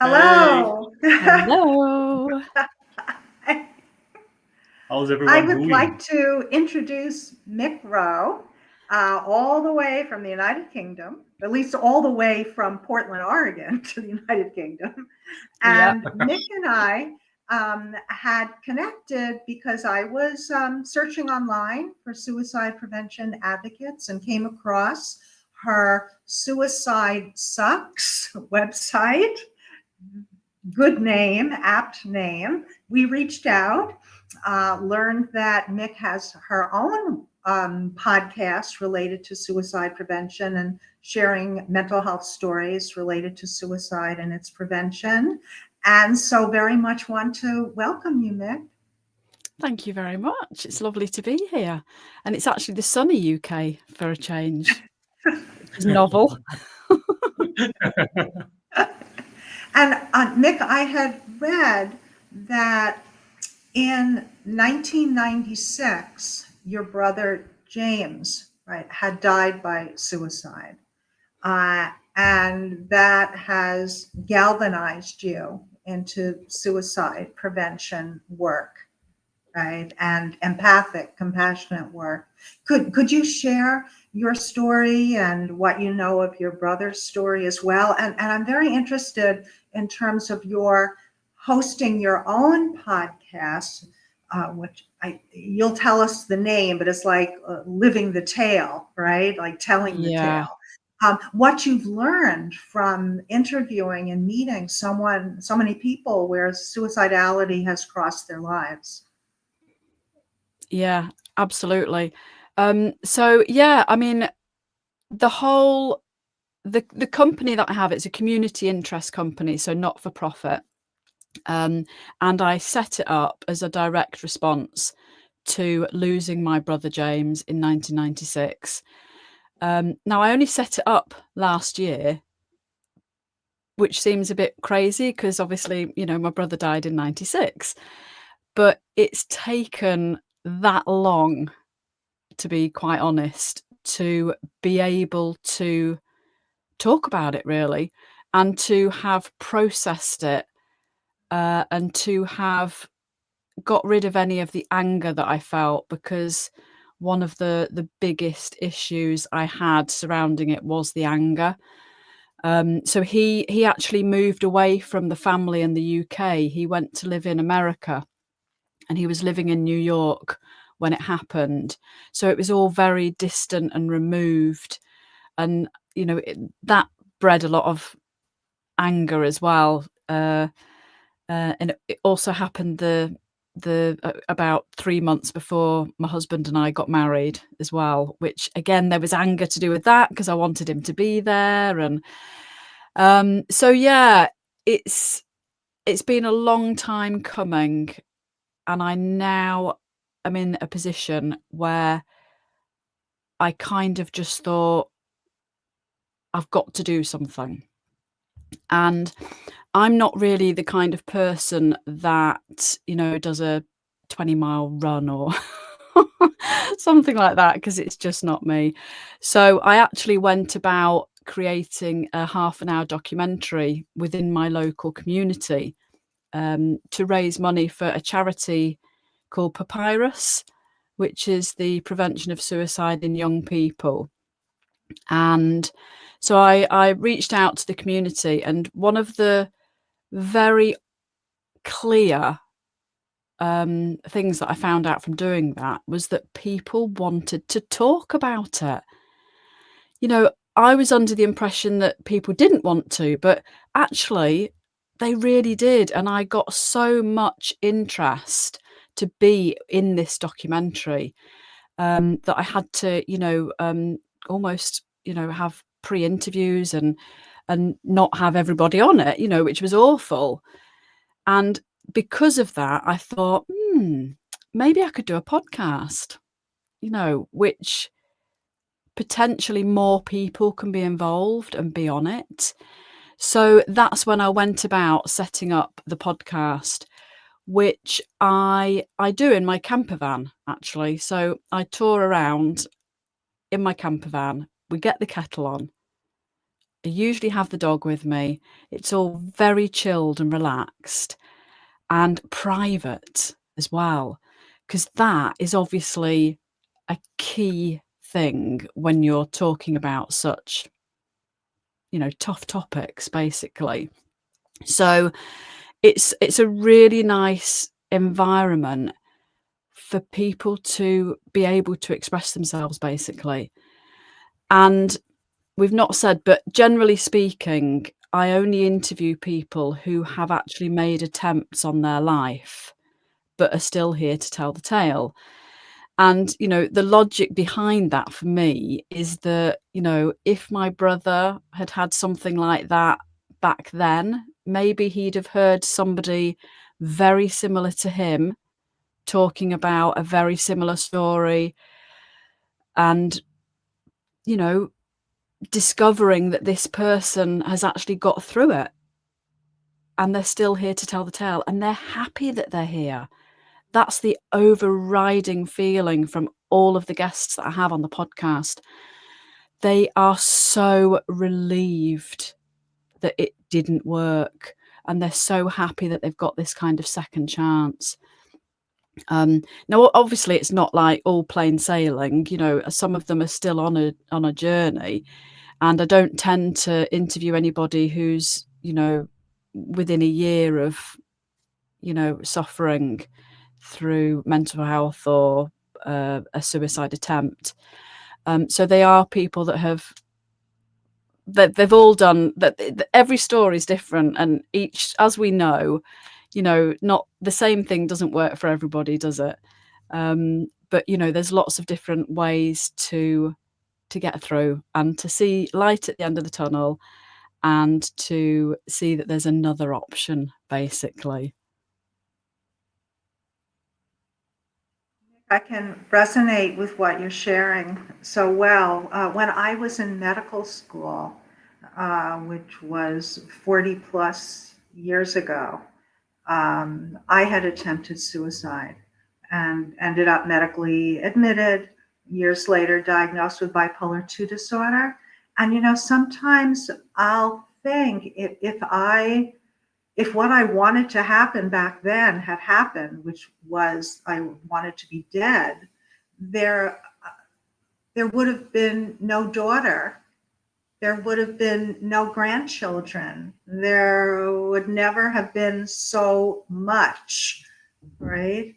Hey, Hello. Hello. how's I everyone would doing? like to introduce Mick Rowe, all the way from the United Kingdom, at least all the way from Portland, Oregon to the United Kingdom. Yep. And Mick and I had connected because I was searching online for suicide prevention advocates and came across her Suicide Sucks website. Good name, apt name. We reached out, learned that Mick has her own podcast related to suicide prevention and sharing mental health stories related to suicide and its prevention. And so, very much want to welcome you, Mick. Thank you very much. It's lovely to be here. And it's actually the sunny UK for a change, which is novel. And Mick, I had read that in 1996, your brother James, right, had died by suicide. And that has galvanized you into suicide prevention work, right? And empathic, compassionate work. Could you share your story and what you know of your brother's story as well? And I'm very interested in terms of your hosting your own podcast, which you'll tell us the name, but it's like living the tale, right? Like telling the Yeah. tale. What you've learned from interviewing and meeting so many people where suicidality has crossed their lives. Yeah, absolutely. So yeah, I mean, the whole the company that I have, it's a community interest company, so not for profit. And I set it up as a direct response to losing my brother James in 1996. Now I only set it up last year, which seems a bit crazy because obviously, you know, my brother died in 96. But it's taken that long, to be quite honest, to be able to talk about it really, and to have processed it, and to have got rid of any of the anger that I felt, because one of the biggest issues I had surrounding it was the anger. So he actually moved away from the family in the UK. He went to live in America, and he was living in New York when it happened. So it was all very distant and removed, and you know that bred a lot of anger as well. And it also happened about 3 months before my husband and I got married as well, which again there was anger to do with that because I wanted him to be there. And so yeah, it's been a long time coming, and I now am in a position where I kind of just thought, I've got to do something. And I'm not really the kind of person that, you know, does a 20-mile run or something like that, because it's just not me. So I actually went about creating a half-an-hour documentary within my local community, to raise money for a charity called Papyrus, which is the prevention of suicide in young people. And so I reached out to the community, and one of the very clear things that I found out from doing that was that people wanted to talk about it. You know, I was under the impression that people didn't want to, but actually they really did. And I got so much interest to be in this documentary, that I had to, you know, almost, you know, have pre-interviews and not have everybody on it, you know, which was awful. And because of that, I thought, maybe I could do a podcast, you know, which potentially more people can be involved and be on it. So that's when I went about setting up the podcast, which I do in my camper van, actually. So I tour around in my camper van. We get the kettle on, I usually have the dog with me. It's all very chilled and relaxed and private as well, because that is obviously a key thing when you're talking about such, tough topics, basically. So it's a really nice environment for people to be able to express themselves, basically. And we've not said, but generally speaking, I only interview people who have actually made attempts on their life, but are still here to tell the tale. And, the logic behind that for me is that, if my brother had had something like that back then, maybe he'd have heard somebody very similar to him talking about a very similar story and, discovering that this person has actually got through it and they're still here to tell the tale and they're happy that they're here. That's the overriding feeling from all of the guests that I have on the podcast. They are so relieved that it didn't work and they're so happy that they've got this kind of second chance. Now, obviously, it's not like all plain sailing. Some of them are still on a journey, and I don't tend to interview anybody who's within a year of suffering through mental health or a suicide attempt. So they are people that they've all done that. Every story is different, and each, as we know, not the same thing doesn't work for everybody, does it? But there's lots of different ways to get through and to see light at the end of the tunnel and to see that there's another option, basically. I can resonate with what you're sharing so well. When I was in medical school, which was 40 plus years ago, I had attempted suicide and ended up medically admitted, years later diagnosed with bipolar 2 disorder. And sometimes I'll think if what I wanted to happen back then had happened, which was I wanted to be dead, there would have been no daughter. There would have been no grandchildren. There would never have been so much, right?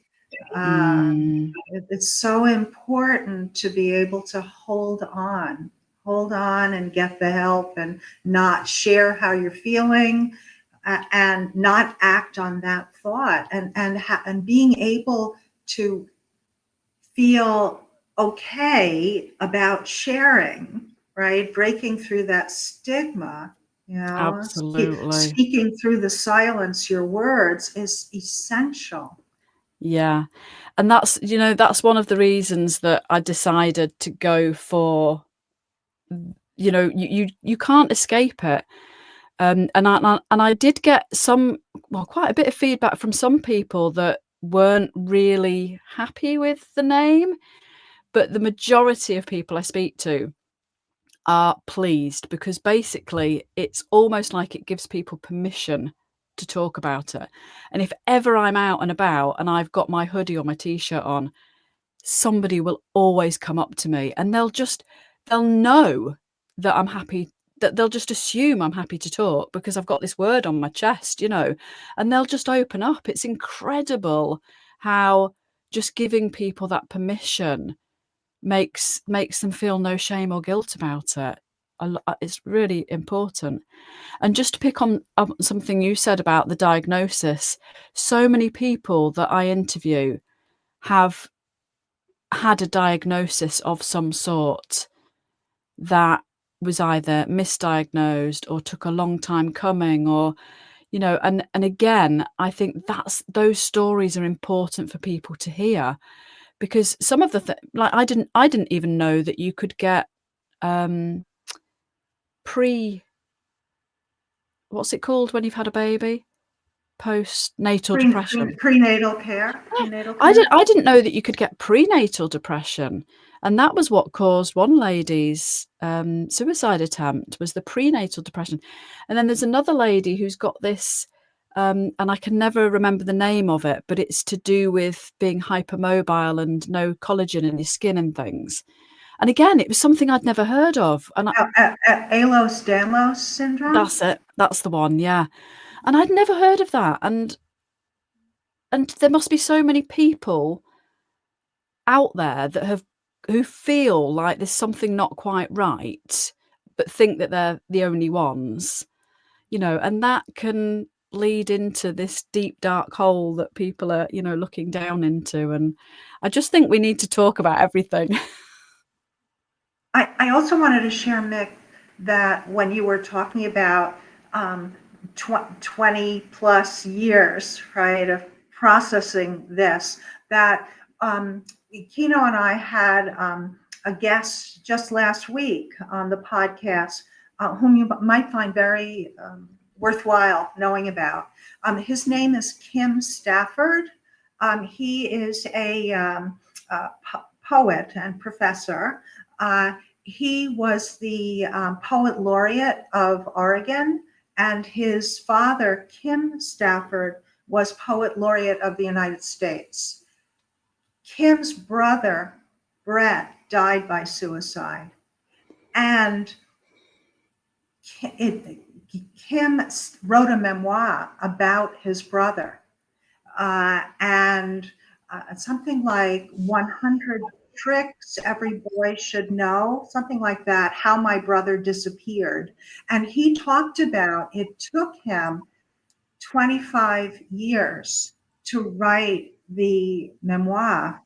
It's so important to be able to hold on and get the help and not share how you're feeling and not act on that thought and being able to feel okay about sharing, right? Breaking through that stigma, Absolutely. speaking through the silence, your words is essential. Yeah. And that's one of the reasons that I decided to go for, you can't escape it. And I did get quite a bit of feedback from some people that weren't really happy with the name, but the majority of people I speak to are pleased because basically it's almost like it gives people permission to talk about it. And if ever I'm out and about and I've got my hoodie or my t-shirt on, somebody will always come up to me and they'll know that I'm happy, that they'll just assume I'm happy to talk because I've got this word on my chest, and they'll just open up. It's incredible how just giving people that permission makes them feel no shame or guilt about it. It's really important. And just to pick on something you said about the diagnosis, so many people that I interview have had a diagnosis of some sort that was either misdiagnosed or took a long time coming, or and again, I think those stories are important for people to hear, because some of the like I didn't even know that you could get what's it called when you've had a baby? Postnatal depression. Prenatal care. I didn't know that you could get prenatal depression, And that was what caused one lady's suicide attempt, was the prenatal depression. And then there's another lady who's got this, and I can never remember the name of it, but it's to do with being hypermobile and no collagen in your skin and things. And again, it was something I'd never heard of. And Ehlers-Danlos syndrome? that's it. That's the one, yeah. And I'd never heard of that. And there must be so many people out there that who feel like there's something not quite right, but think that they're the only ones, and that can lead into this deep, dark hole that people are, looking down into. And I just think we need to talk about everything. I also wanted to share, Mick, that when you were talking about 20 plus years, right, of processing this, that Kino and I had a guest just last week on the podcast whom you might find very worthwhile knowing about. His name is Kim Stafford. He is a poet and professor. He was the poet laureate of Oregon, and his father, Kim Stafford, was poet laureate of the United States. Kim's brother, Brett, died by suicide. And Kim wrote a memoir about his brother. And something like 100 tricks every boy should know, something like that, how my brother disappeared. And he talked about it took him 25 years to write the memoir,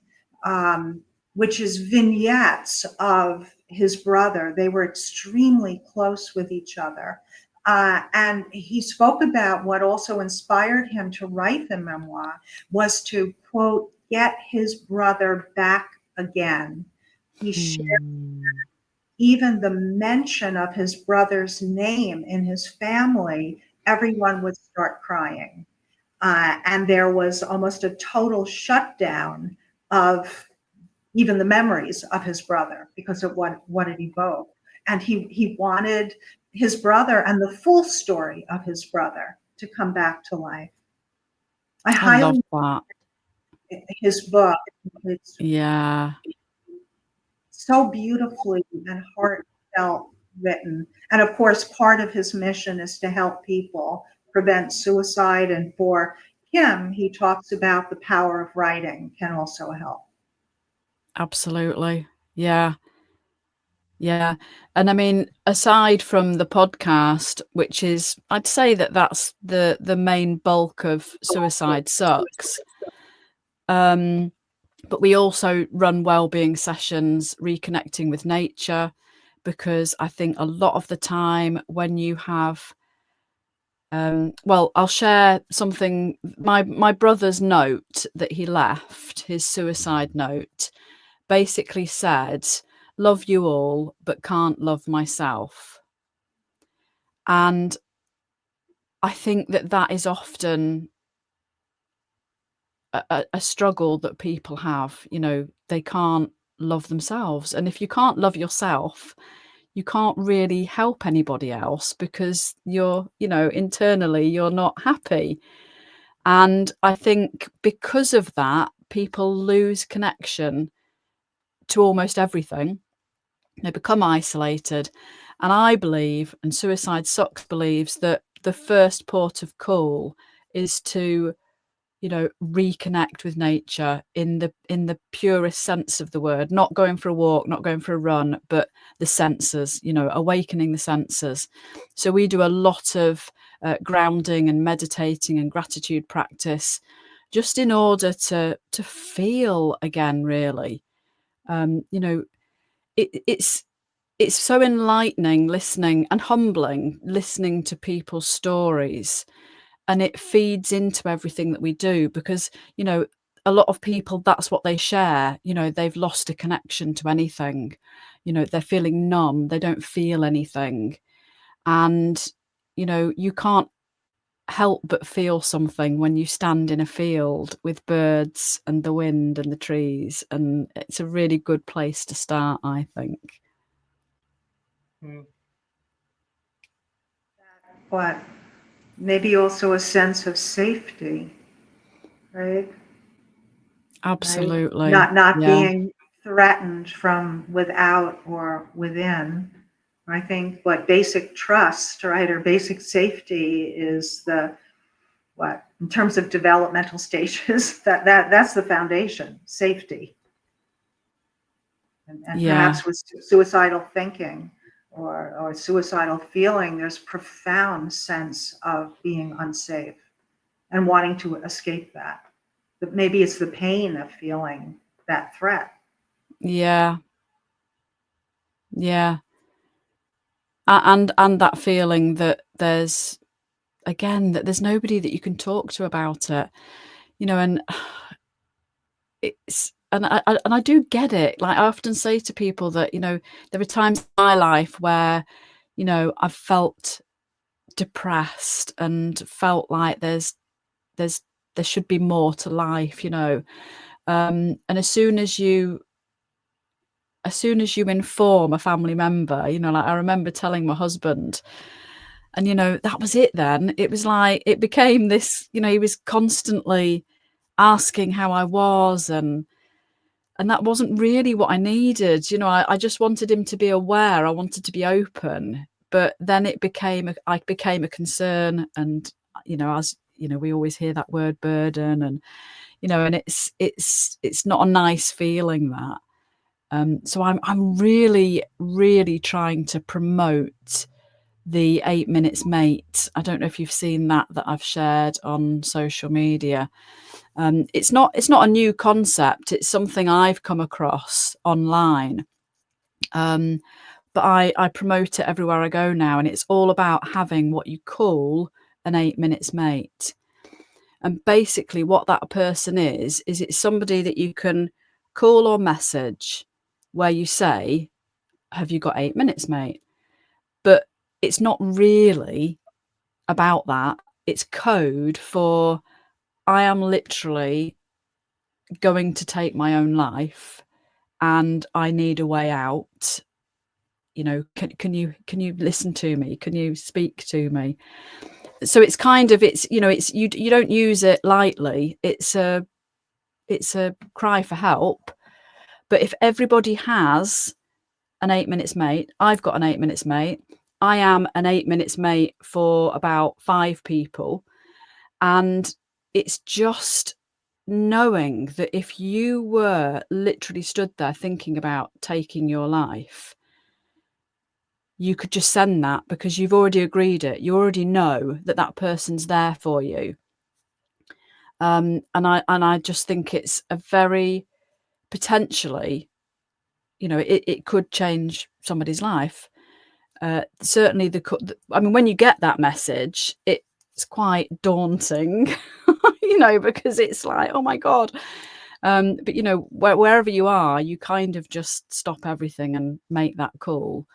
which is vignettes of his brother. They were extremely close with each other. And he spoke about what also inspired him to write the memoir was to, quote, get his brother back again. He shared even the mention of his brother's name in his family, everyone would start crying. And there was almost a total shutdown of even the memories of his brother because of what it evoked. And he wanted his brother and the full story of his brother to come back to life. I highly love that. His book. It's so beautifully and heartfelt written. And of course, part of his mission is to help people prevent suicide. And for Kim, he talks about the power of writing can also help. Absolutely. Yeah. Yeah. And I mean, aside from the podcast, which is, I'd say that's the main bulk of Suicide Sucks. But we also run wellbeing sessions, reconnecting with nature, because I think a lot of the time when you have, well, I'll share something. My brother's note that he left, his suicide note, basically said, "Love you all, but can't love myself." And I think that is often a struggle that people have. They can't love themselves. And if you can't love yourself, you can't really help anybody else because you're, internally, you're not happy. And I think because of that, people lose connection to almost everything. They become isolated. And I believe, and Suicide Sucks believes, that the first port of call is to, reconnect with nature in the purest sense of the word, not going for a walk, not going for a run, but the senses, awakening the senses. So we do a lot of grounding and meditating and gratitude practice just in order to feel again, really. It's so enlightening listening and humbling listening to people's stories, and it feeds into everything that we do because, a lot of people, that's what they share. They've lost a connection to anything. They're feeling numb. They don't feel anything. And, you can't help but feel something when you stand in a field with birds and the wind and the trees, and it's a really good place to start, I think. Mm. But maybe also a sense of safety, right? Absolutely. Not Yeah. being threatened from without or within. I think what basic trust, right, or basic safety is what in terms of developmental stages, that's the foundation, safety. And Yeah. perhaps with suicidal thinking or suicidal feeling, there's profound sense of being unsafe and wanting to escape that. But maybe it's the pain of feeling that threat. Yeah. Yeah. And that feeling that there's nobody that you can talk to about it, and I do get it. Like, I often say to people that, there are times in my life where, I've felt depressed and felt like there should be more to life, and as soon as you inform a family member, like I remember telling my husband, and that was it then. It was like it became this, he was constantly asking how I was, and that wasn't really what I needed. I just wanted him to be aware. I wanted to be open. But then I became a concern, and as we always hear that word burden, and and it's not a nice feeling, that. So I'm really, really trying to promote the 8 Minutes Mate. I don't know if you've seen that I've shared on social media. It's not a new concept. It's something I've come across online. But I promote it everywhere I go now, and it's all about having what you call an 8 Minutes Mate. And basically what that person is it's somebody that you can call or message where you say, have you got 8 minutes, mate? But it's not really about that. It's code for, I am literally going to take my own life and I need a way out. Can you listen to me? Can you speak to me? So it's kind of, you don't use it lightly. It's a cry for help. But if everybody has an 8 Minutes Mate, I've got an 8 Minutes Mate, I am an 8 Minutes Mate for about 5 people. And it's just knowing that if you were literally stood there thinking about taking your life, you could just send that, because you've already agreed it. You already know that person's there for you. And I just think it's a very, potentially, it could change somebody's life. Certainly when you get that message, it's quite daunting, because it's like, oh my God. But wherever you are, you kind of just stop everything and make that call.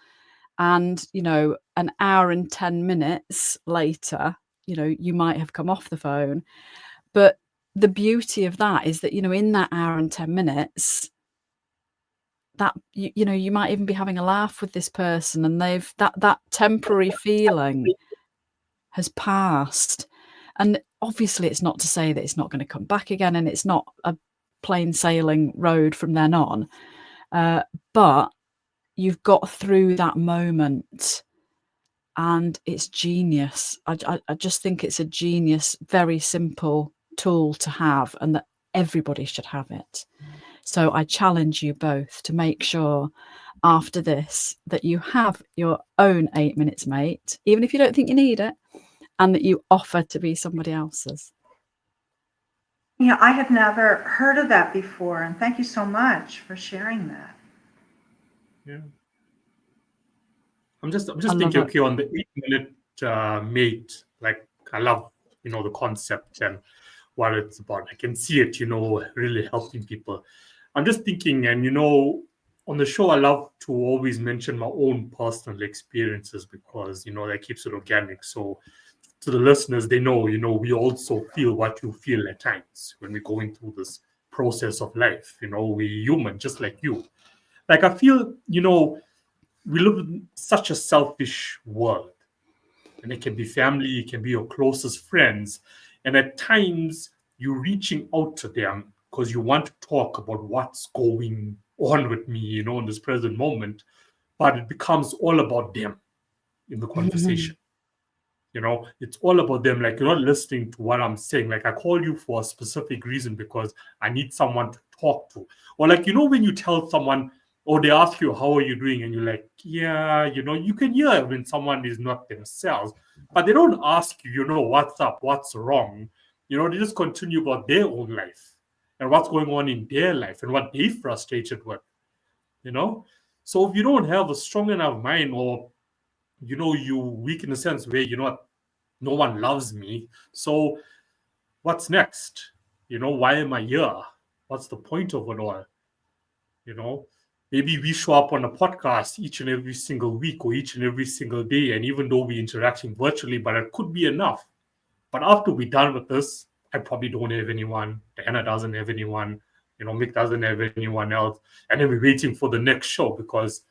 And an hour and 10 minutes later, you might have come off the phone. But the beauty of that is that, in that hour and 10 minutes, that you might even be having a laugh with this person, and they've that temporary feeling has passed. And obviously it's not to say that it's not going to come back again, and it's not a plain sailing road from then on, but you've got through that moment, and it's genius. I just think it's a genius, very simple tool to have, and that everybody should have it. So I challenge you both to make sure after this that you have your own 8 Minutes Mate, even if you don't think you need it, and that you offer to be somebody else's. Yeah, I had never heard of that before, and thank you so much for sharing that. Yeah. I'm just thinking, okay, on the 8 minute mate, like I love, the concept and what it's about. I can see it, really helping people. I'm just thinking, and on the show, I love to always mention my own personal experiences because, that keeps it organic. So to the listeners, they know, we also feel what you feel at times when we're going through this process of life. We're human, just like you. Like, I feel, we live in such a selfish world. And it can be family, it can be your closest friends. And at times, you're reaching out to them because you want to talk about what's going on with me, in this present moment. But it becomes all about them in the conversation. It's all about them. Like, you're not listening to what I'm saying. Like, I call you for a specific reason because I need someone to talk to. Or like, when you tell someone, or they ask you, how are you doing? And you're like, yeah, you can hear when someone is not themselves, but they don't ask you, what's up, what's wrong. They just continue about their own life and what's going on in their life and what they're frustrated with, So if you don't have a strong enough mind, or, you weak in the sense where, no one loves me. So what's next? Why am I here? What's the point of it all? Maybe we show up on a podcast each and every single week or each and every single day. And even though we're interacting virtually, but it could be enough. But after we're done with this, I probably don't have anyone. Diana doesn't have anyone. Mick doesn't have anyone else. And then we're waiting for the next show because,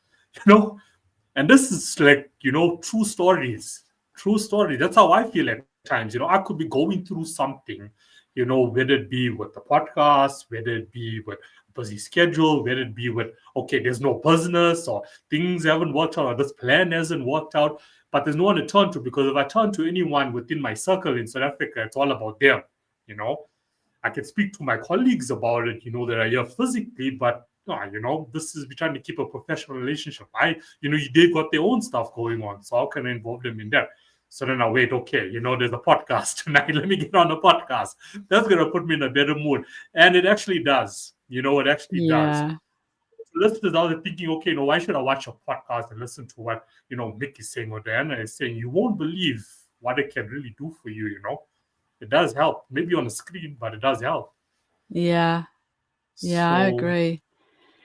and this is like, true stories. True story. That's how I feel at times. I could be going through something, whether it be with the podcast, whether it be with busy schedule, whether it be with, okay, there's no business or things haven't worked out or this plan hasn't worked out, but there's no one to turn to, because if I turn to anyone within my circle in South Africa, it's all about them. I can speak to my colleagues about it, that are here physically, but this is, we're trying to keep a professional relationship. They've got their own stuff going on, so how can I involve them in that? So then I wait, okay, there's a podcast tonight. Let me get on the podcast. That's going to put me in a better mood. And it actually does. It actually does. Listeners out there thinking, okay, why should I watch a podcast and listen to what, Mick is saying or Diana is saying? You won't believe what it can really do for you, It does help. Maybe on the screen, but it does help. Yeah. Yeah, I agree.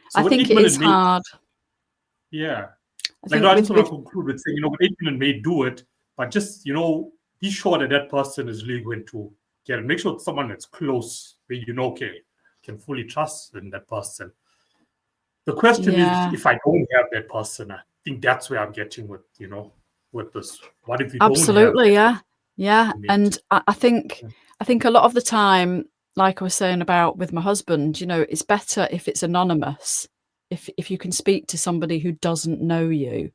So I think it is hard. Yeah. I just want to conclude with saying, 8 Minute may do it, but just, be sure that person is really going to get it. Make sure it's someone that's close, where okay, can fully trust in that person. The question is, if I don't have that person, I think that's where I'm getting with, with this. What if you Absolutely, don't have yeah. And I think a lot of the time, like I was saying about with my husband, it's better if it's anonymous. If you can speak to somebody who doesn't know you,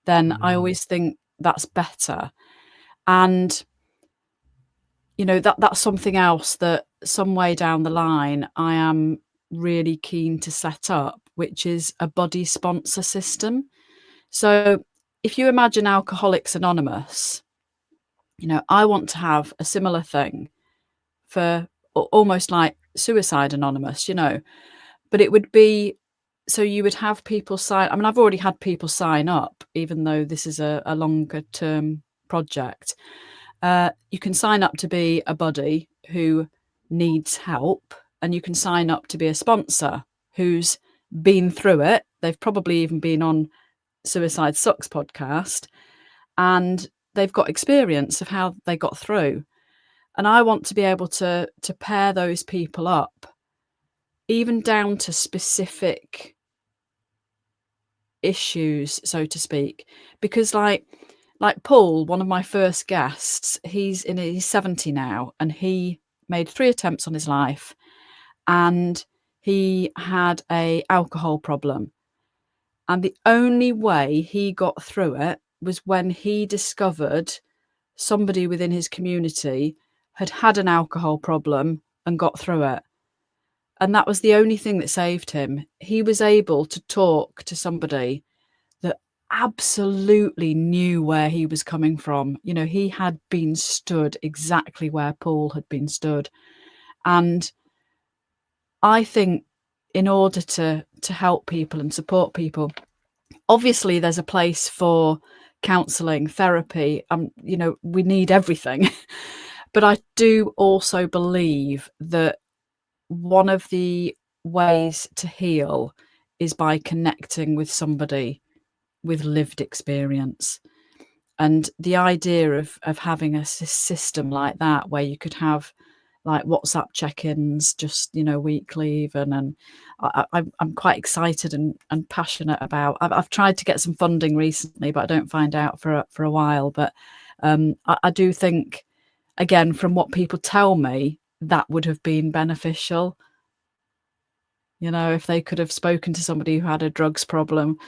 then I always think that's better. And that's something else that some way down the line I am really keen to set up, which is a buddy sponsor system. So if you imagine Alcoholics Anonymous, I want to have a similar thing for almost like Suicide Anonymous, but it would be, so you would have people sign. I mean, I've already had people sign up, even though this is a longer term project. You can sign up to be a buddy who needs help, and you can sign up to be a sponsor who's been through it. They've probably even been on Suicide Sucks podcast, and they've got experience of how they got through. And I want to be able to pair those people up, even down to specific issues, so to speak, because like Paul, one of my first guests, he's 70 now, and he made 3 attempts on his life, and he had a alcohol problem. And the only way he got through it was when he discovered somebody within his community had an alcohol problem and got through it. And that was the only thing that saved him. He was able to talk to somebody that absolutely knew where he was coming from. He had been stood exactly where Paul had been stood. And I think in order to help people and support people, obviously there's a place for counselling, therapy. We need everything. But I do also believe that one of the ways to heal is by connecting with somebody with lived experience. And the idea of having a system like that, where you could have like WhatsApp check-ins, just, weekly even, and I'm quite excited and passionate about. I've tried to get some funding recently, but I don't find out for a while. But I do think, again, from what people tell me, that would have been beneficial. If they could have spoken to somebody who had a drugs problem,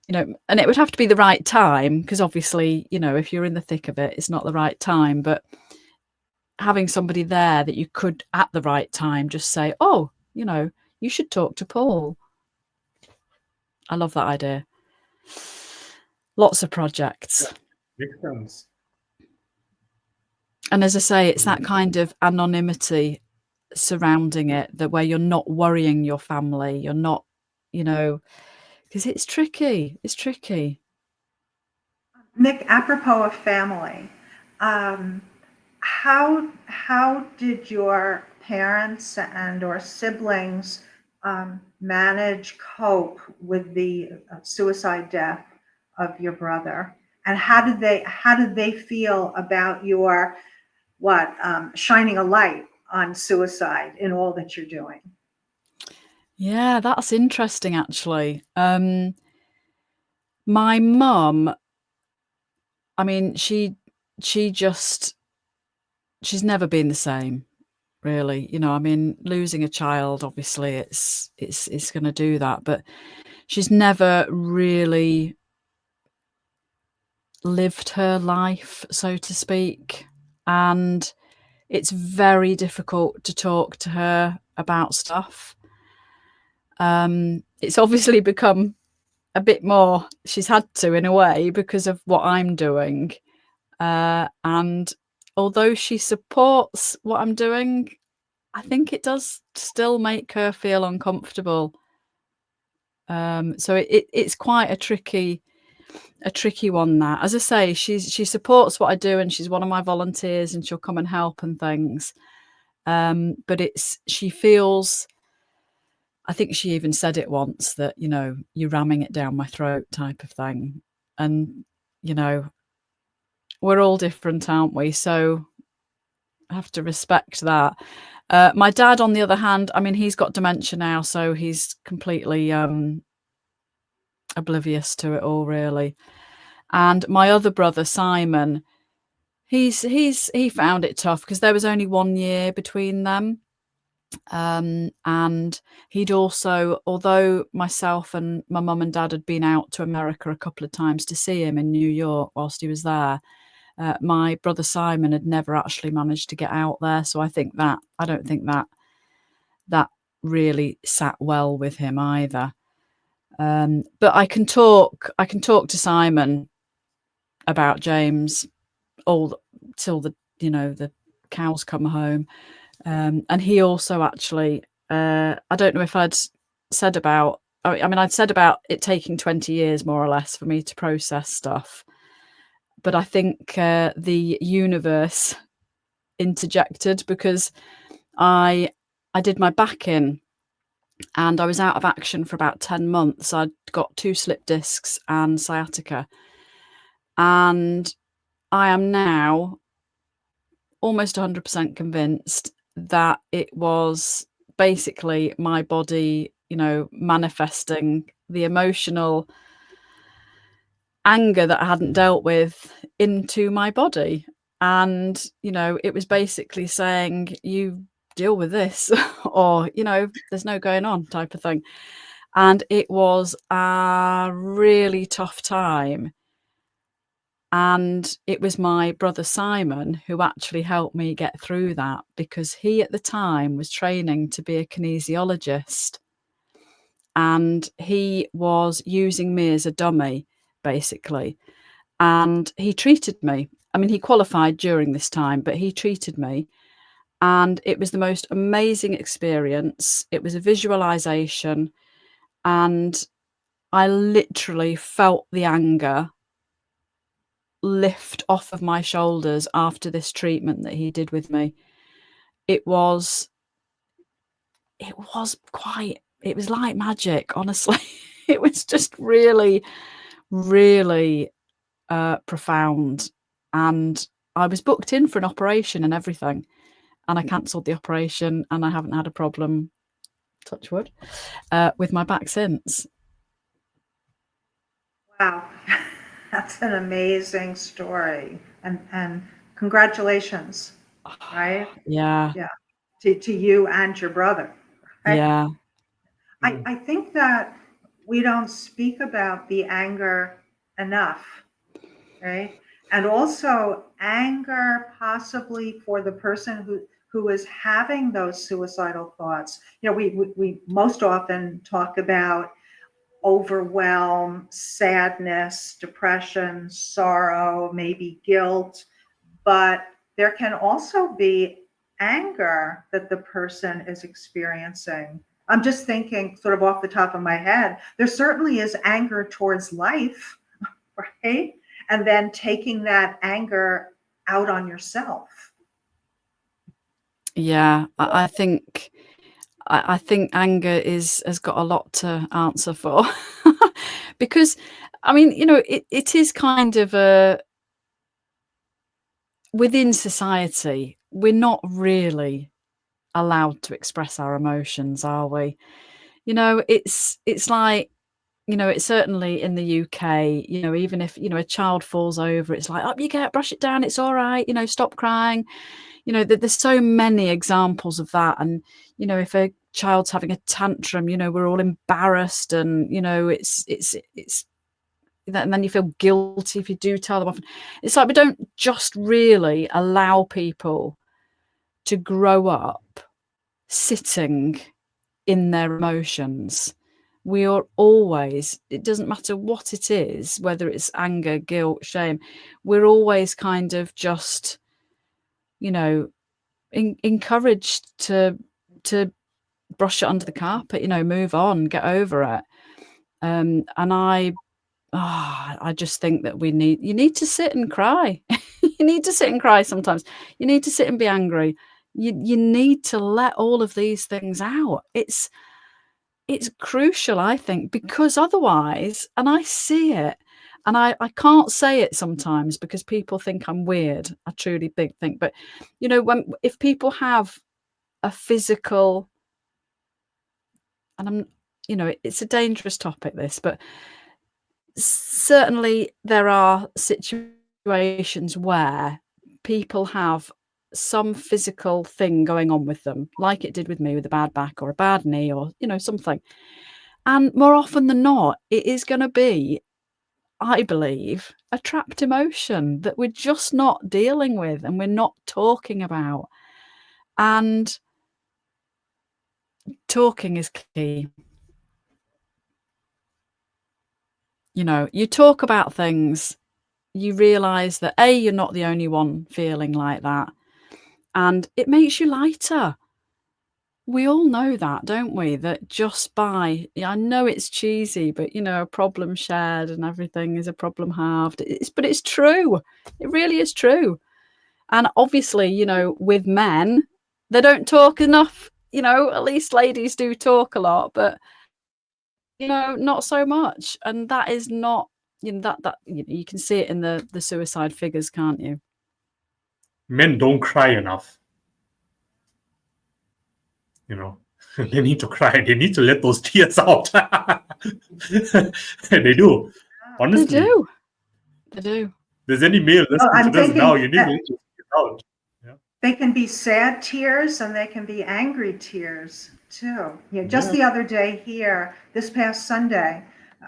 and it would have to be the right time, because obviously, if you're in the thick of it, it's not the right time. But having somebody there that you could, at the right time, just say, oh, you should talk to Paul. I love that idea. Lots of projects. Makes sense. And as I say, it's that kind of anonymity surrounding it, that where you're not worrying your family, you're not, because it's tricky. It's tricky. Nick, apropos of family, how did your parents and or siblings cope with the suicide death of your brother, and how did they feel about your shining a light on suicide in all that you're doing? Yeah, that's interesting, actually. My mum, I mean, she's never been the same, really. I mean, losing a child, obviously, it's going to do that, but she's never really lived her life, so to speak, and it's very difficult to talk to her about stuff. It's obviously become a bit more, she's had to, in a way, because of what I'm doing. And although she supports what I'm doing, I think it does still make her feel uncomfortable. So it's quite a tricky one, that. As I say, she supports what I do, and she's one of my volunteers, and she'll come and help and things. But she feels, I think she even said it once, that, you're ramming it down my throat type of thing. And, we're all different, aren't we? So I have to respect that. My dad, on the other hand, I mean, he's got dementia now, so he's completely oblivious to it all, really. And my other brother, Simon, he found it tough, because there was only 1 year between them. And he'd also, although myself and my mum and dad had been out to America a couple of times to see him in New York whilst he was there, my brother Simon had never actually managed to get out there. So I don't think that really sat well with him either. But I can talk to Simon about James all till the cows come home. And he also actually, I don't know if I'd said about, I'd said about it taking 20 years more or less for me to process stuff. But I think the universe interjected, because I did my back in, and I was out of action for about 10 months. I'd got 2 slip discs and sciatica. And I am now almost 100% convinced that it was basically my body, manifesting the emotional anger that I hadn't dealt with into my body. And, it was basically saying, you deal with this, or, there's no going on, type of thing. And it was a really tough time. And it was my brother Simon who actually helped me get through that, because he at the time was training to be a kinesiologist, and he was using me as a dummy, basically. And he treated me. I mean, he qualified during this time, but he treated me. And it was the most amazing experience. It was a visualization. And I literally felt the anger lift off of my shoulders after this treatment that he did with me. It was like magic, honestly. It was just really, really profound. And I was booked in for an operation and everything, and I cancelled the operation, and I haven't had a problem, touch wood, with my back since. Wow, that's an amazing story, and congratulations, right? Yeah, Yeah, to you and your brother. Right? yeah, I think that we don't speak about the anger enough, right? And also anger possibly for the person who is having those suicidal thoughts. You know, we most often talk about overwhelm, sadness, depression, sorrow, maybe guilt, but there can also be anger that the person is experiencing. I'm just thinking, sort of off the top of my head, there certainly is anger towards life, right? And then taking that anger out on yourself. yeah. I think anger has got a lot to answer for. Because, I mean, you know, it is kind of a, within society, we're not really allowed to express our emotions, are we? You know, it's like, you know, it's certainly in the UK, you know, even if, you know, a child falls over, it's like, up you get, brush it down, it's all right, you know, stop crying. You know, there's so many examples of that. And, you know, if a child's having a tantrum, you know, we're all embarrassed, and, you know, it's and then you feel guilty if you do tell them off. It's like we don't just really allow people to grow up sitting in their emotions. We are always, it doesn't matter what it is, whether it's anger, guilt, shame, we're always kind of just, you know, encouraged to brush it under the carpet, you know, move on, get over it. And I just think that you need to sit and cry. You need to sit and cry sometimes. You need to sit and be angry. You need to let all of these things out. It's crucial, I think, because otherwise, and I see it, and I can't say it sometimes because people think I'm weird. I truly think, but you know, if people have a physical, and I'm, you know, it's a dangerous topic, this, but certainly there are situations where people have some physical thing going on with them, like it did with me with a bad back or a bad knee, or, you know, something. And more often than not, it is going to be, I believe, a trapped emotion that we're just not dealing with and we're not talking about. And talking is key. You know, you talk about things, you realise that A, you're not the only one feeling like that, and it makes you lighter. We all know that, don't we? That just by, I know it's cheesy, but, you know, a problem shared and everything is a problem halved. But it's true. It really is true. And obviously, you know, with men, they don't talk enough. You know, at least ladies do talk a lot, but, you know, not so much. And that is not, you know, that you can see it in the suicide figures, can't you? Men don't cry enough. You know, they need to cry. They need to let those tears out. They do. Honestly. They do. They do. If there's any male listening to this now, you need to let your tears out. Yeah. They can be sad tears and they can be angry tears too. You know, just the other day here, this past Sunday,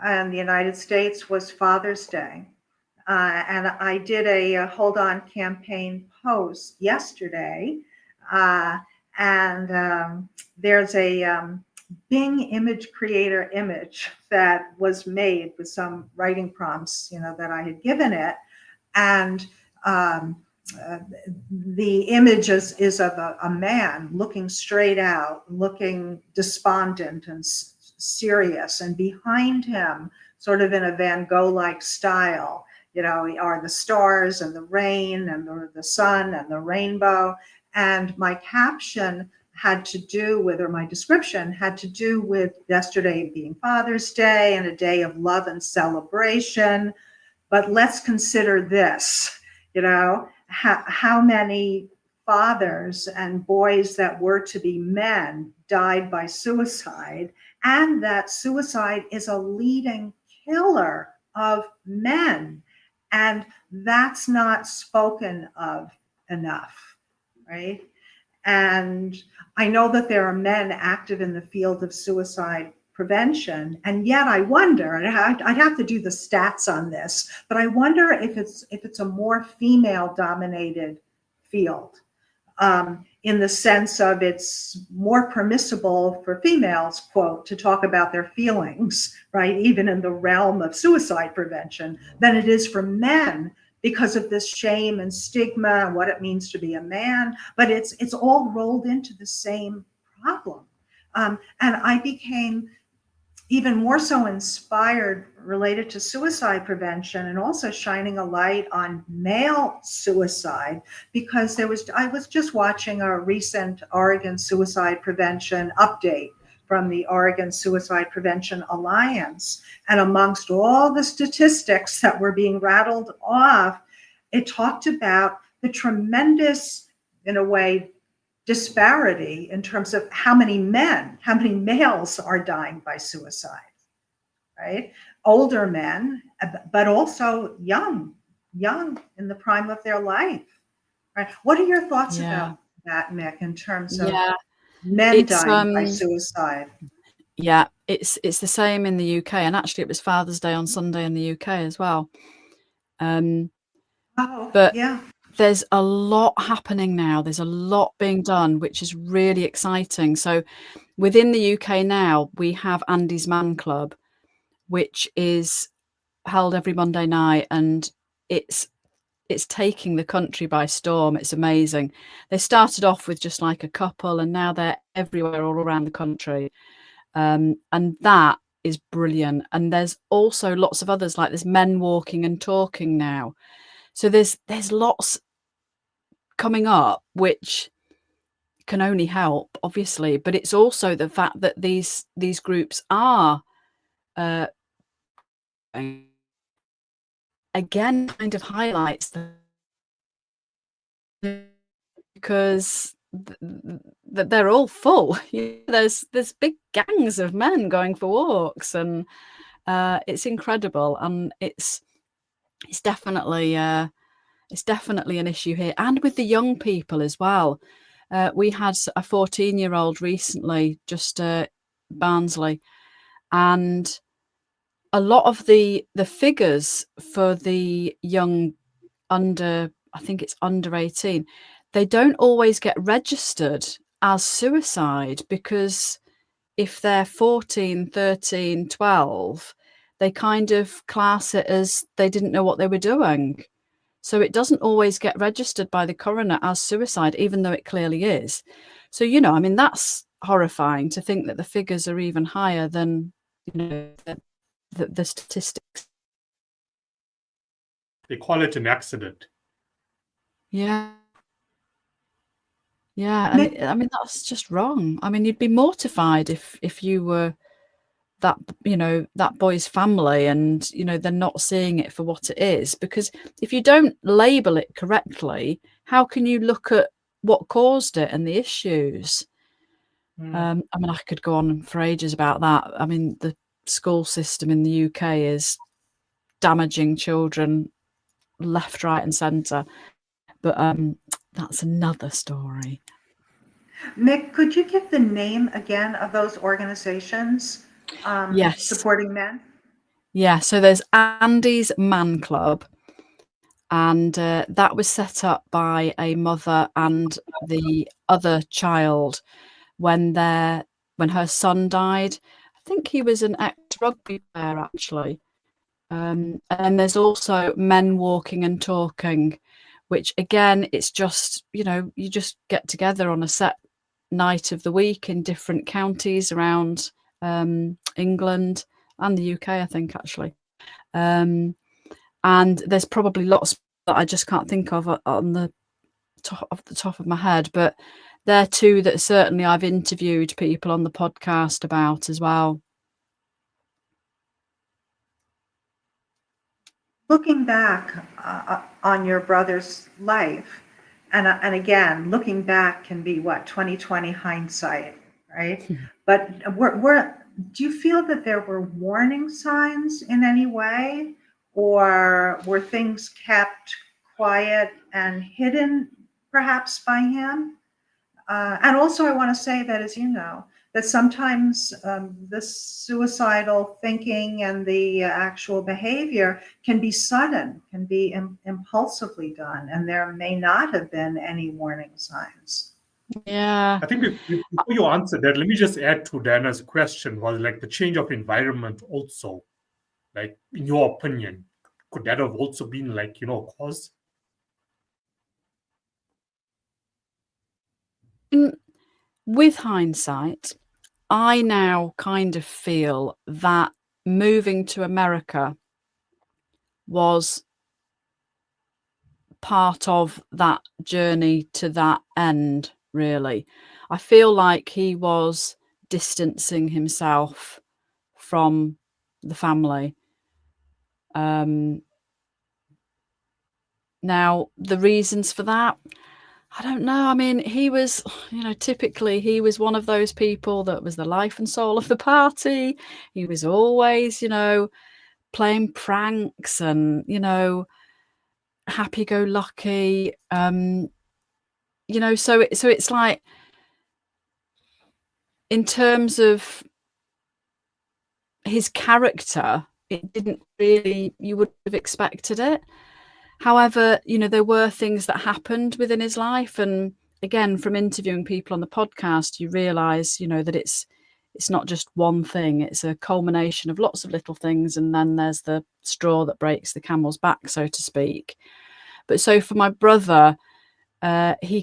in the United States was Father's Day. And I did a Hold On campaign post yesterday. And there's a Bing image creator image that was made with some writing prompts, you know, that I had given it. And the image is of a man looking straight out, looking despondent and serious. And behind him, sort of in a Van Gogh-like style, you know, are the stars and the rain and the sun and the rainbow. And my caption had to do with, or my description had to do with yesterday being Father's Day and a day of love and celebration. but let's consider this, how many fathers and boys that were to be men died by suicide, and that suicide is a leading killer of men. And that's not spoken of enough, right? And I know that there are men active in the field of suicide prevention, and yet I wonder, and I'd have to do the stats on this, but I wonder if it's a more female dominated field, in the sense of it's more permissible for females, quote, to talk about their feelings, right, even in the realm of suicide prevention, than it is for men, because of this shame and stigma and what it means to be a man. But it's all rolled into the same problem. And I became even more so inspired related to suicide prevention, and also shining a light on male suicide, because I was just watching a recent Oregon suicide prevention update from the Oregon Suicide Prevention Alliance. And amongst all the statistics that were being rattled off, it talked about the tremendous, in a way, disparity in terms of how many males are dying by suicide, right? Older men, but also young in the prime of their life, right? What are your thoughts about that, Mick, in terms of men dying by suicide? Yeah, it's the same in the UK, and actually it was Father's Day on Sunday in the UK as well. But there's a lot happening now. There's a lot being done, which is really exciting. So within the UK now, we have Andy's Man Club, which is held every Monday night, and it's taking the country by storm. It's amazing. They started off with just like a couple, and now they're everywhere all around the country. And that is brilliant. And there's also lots of others, like there's Men Walking and Talking now. So there's lots coming up, which can only help, obviously. But it's also the fact that these groups are again kind of highlights because they're all full. There's big gangs of men going for walks, and it's incredible, and it's definitely an issue here, and with the young people as well. We had a 14-year-old recently, just Barnsley, and a lot of the figures for the young under 18, they don't always get registered as suicide, because if they're 14, 13, 12, they kind of class it as they didn't know what they were doing. So it doesn't always get registered by the coroner as suicide, even though it clearly is. So, I mean, that's horrifying to think that the figures are even higher than, the statistics. They call it an accident. Yeah. And I mean, that's just wrong. I mean, you'd be mortified if you were that, that boy's family, and, they're not seeing it for what it is. Because if you don't label it correctly, how can you look at what caused it and the issues? I mean, I could go on for ages about that. I mean, the school system in the UK is damaging children left, right, and centre. But that's another story. Mick, could you give the name again of those organizations supporting men? Yeah, so there's Andy's Man Club, and that was set up by a mother and the other child when her son died. I think he was an ex-rugby player, actually. And there's also Men Walking and Talking, which again, it's just, you just get together on a set night of the week in different counties around England and the UK, I think, actually. And there's probably lots that I just can't think of on the top of my head, but they're two that certainly I've interviewed people on the podcast about as well. looking back on your brother's life, and again, looking back can be what, 2020 hindsight, right? But do you feel that there were warning signs in any way, or were things kept quiet and hidden perhaps by him? And also, I want to say that, as you know, that sometimes the suicidal thinking and the actual behavior can be sudden, can be impulsively done, and there may not have been any warning signs. Yeah. I think before you answer that, let me just add to Diana's question, was like the change of environment also, like in your opinion, could that have also been like, a cause? With hindsight, I now kind of feel that moving to America was part of that journey to that end, really. I feel like he was distancing himself from the family. Now, the reasons for that, I don't know. I mean, he was, typically he was one of those people that was the life and soul of the party. He was always, playing pranks and, happy-go-lucky. So it's like, in terms of his character, it didn't really, you would have expected it. However, there were things that happened within his life, and again, from interviewing people on the podcast, you realise, that it's not just one thing. It's a culmination of lots of little things, and then there's the straw that breaks the camel's back, so to speak. But so for my brother, he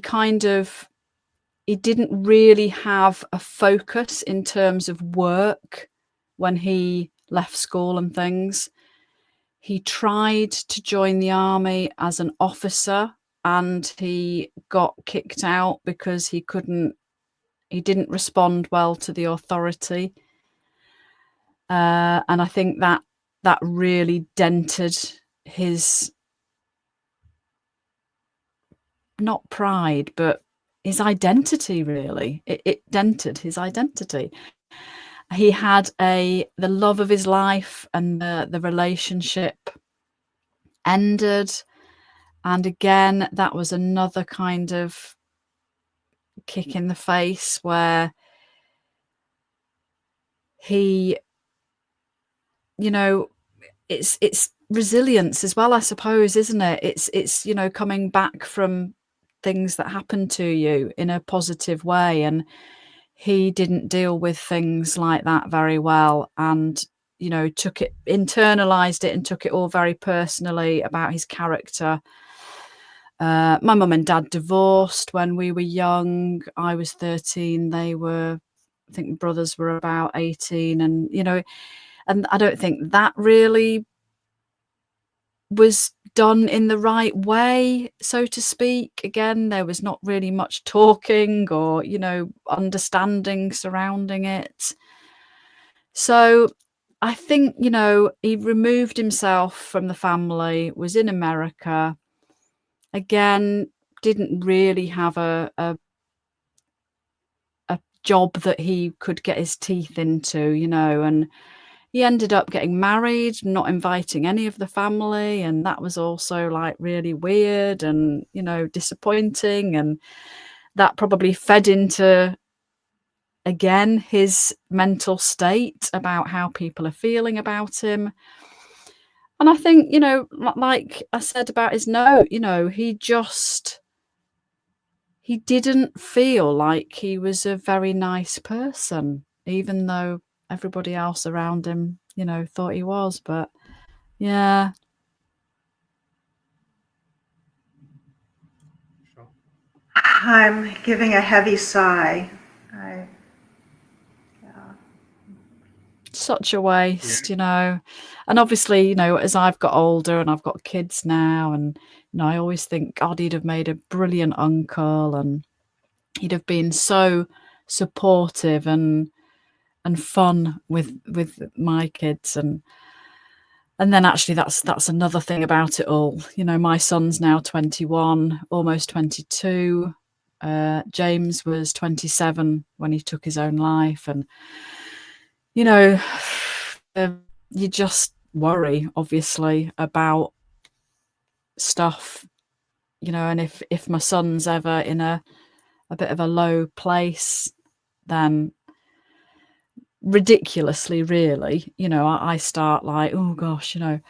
didn't really have a focus in terms of work when he left school and things. He tried to join the army as an officer, and he got kicked out because he didn't respond well to the authority. And I think that really dented his, not pride, but his identity, really. It dented his identity. He had the love of his life, and the relationship ended. And again, that was another kind of kick in the face, where he, it's resilience as well, I suppose, isn't it? It's coming back from things that happen to you in a positive way, and he didn't deal with things like that very well, and internalized it and took it all very personally about his character. My mum and dad divorced when we were young. I was 13. They were, I think, brothers were about 18, and and I don't think that really was done in the right way, so to speak. Again, there was not really much talking or, understanding surrounding it. So I think, he removed himself from the family, was in America. Again, didn't really have a job that he could get his teeth into, and he ended up getting married, not inviting any of the family, and that was also like really weird and, disappointing, and that probably fed into, again, his mental state about how people are feeling about him. And I think, like I said about his note, he didn't feel like he was a very nice person, even though everybody else around him, thought he was. But yeah. Sure. I'm giving a heavy sigh. Such a waste, and obviously, as I've got older and I've got kids now, and I always think, God, he'd have made a brilliant uncle, and he'd have been so supportive and fun with my kids, and And then actually that's another thing about it all. You know, my son's now 21, almost 22. James was 27 when he took his own life. And, you know, you just worry, obviously, about stuff, you know, and if my son's ever in a bit of a low place, then ridiculously, really, you know, I start like, oh gosh, you know,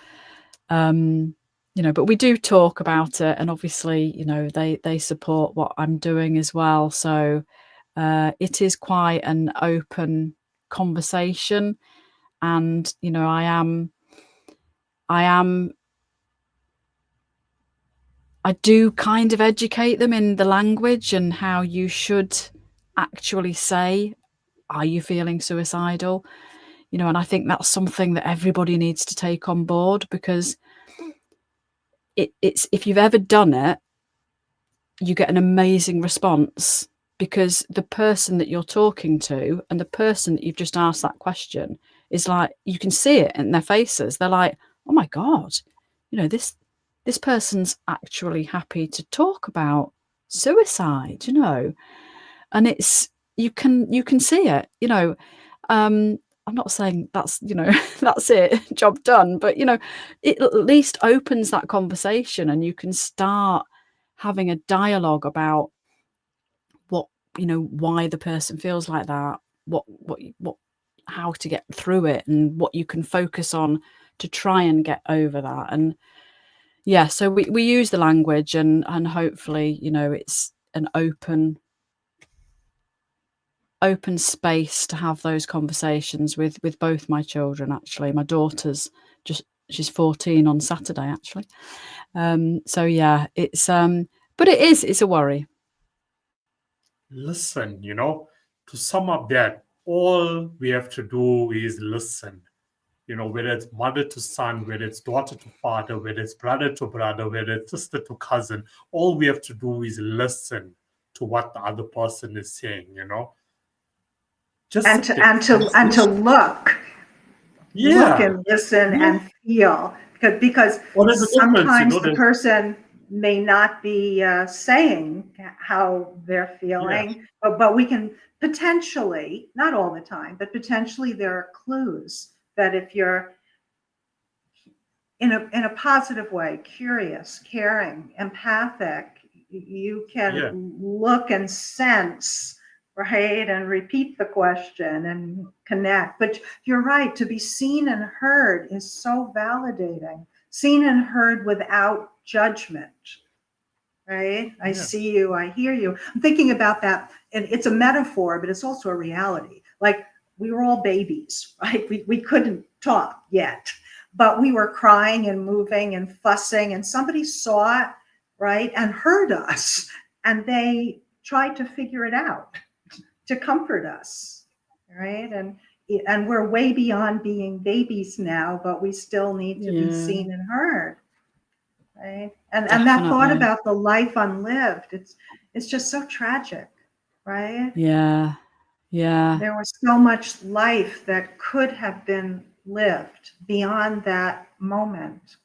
but we do talk about it, and obviously, you know, they support what I'm doing as well. So it is quite an open conversation, and you know, I do kind of educate them in the language and how you should actually say, are you feeling suicidal? You know, and I think that's something that everybody needs to take on board, because it's if you've ever done it, you get an amazing response, because the person that you're talking to and the person that you've just asked that question is like, you can see it in their faces. They're like, oh my God, you know, this person's actually happy to talk about suicide, you know, and it's, you can see it, you know. I'm not saying that's, you know, that's it, job done, but you know, it at least opens that conversation, and you can start having a dialogue about what, you know, why the person feels like that, what how to get through it, and what you can focus on to try and get over that. And yeah, so we use the language, and hopefully, you know, it's an open space to have those conversations with both my children. Actually, my daughter's she's 14 on Saturday, actually. So yeah, it's but it's a worry. Listen, you know, to sum up that, all we have to do is listen. You know, whether it's mother to son, whether it's daughter to father, whether it's brother to brother, whether it's sister to cousin, all we have to do is listen to what the other person is saying, you know. Just And sit to there, and to and to look yeah, and listen yeah. and feel, because Well, there's a difference, you sometimes know. the person may not be saying how they're feeling, but we can potentially, not all the time, but potentially there are clues that if you're in a positive way, curious, caring, empathic, you can Yeah, look and sense, right, and repeat the question and connect. But you're right, to be seen and heard is so validating. Seen and heard without judgment, right? I yeah, see you, I hear you. I'm thinking about that, and it's a metaphor, but it's also a reality. Like, we were all babies, right? We couldn't talk yet, but we were crying and moving and fussing, and somebody saw it, right, and heard us, and they tried to figure it out to comfort us, right? And we're way beyond being babies now, but we still need to be Yeah, seen and heard, right? And that thought definitely. about the life unlived, it's just so tragic, right? Yeah, yeah, There was so much life that could have been lived beyond that moment.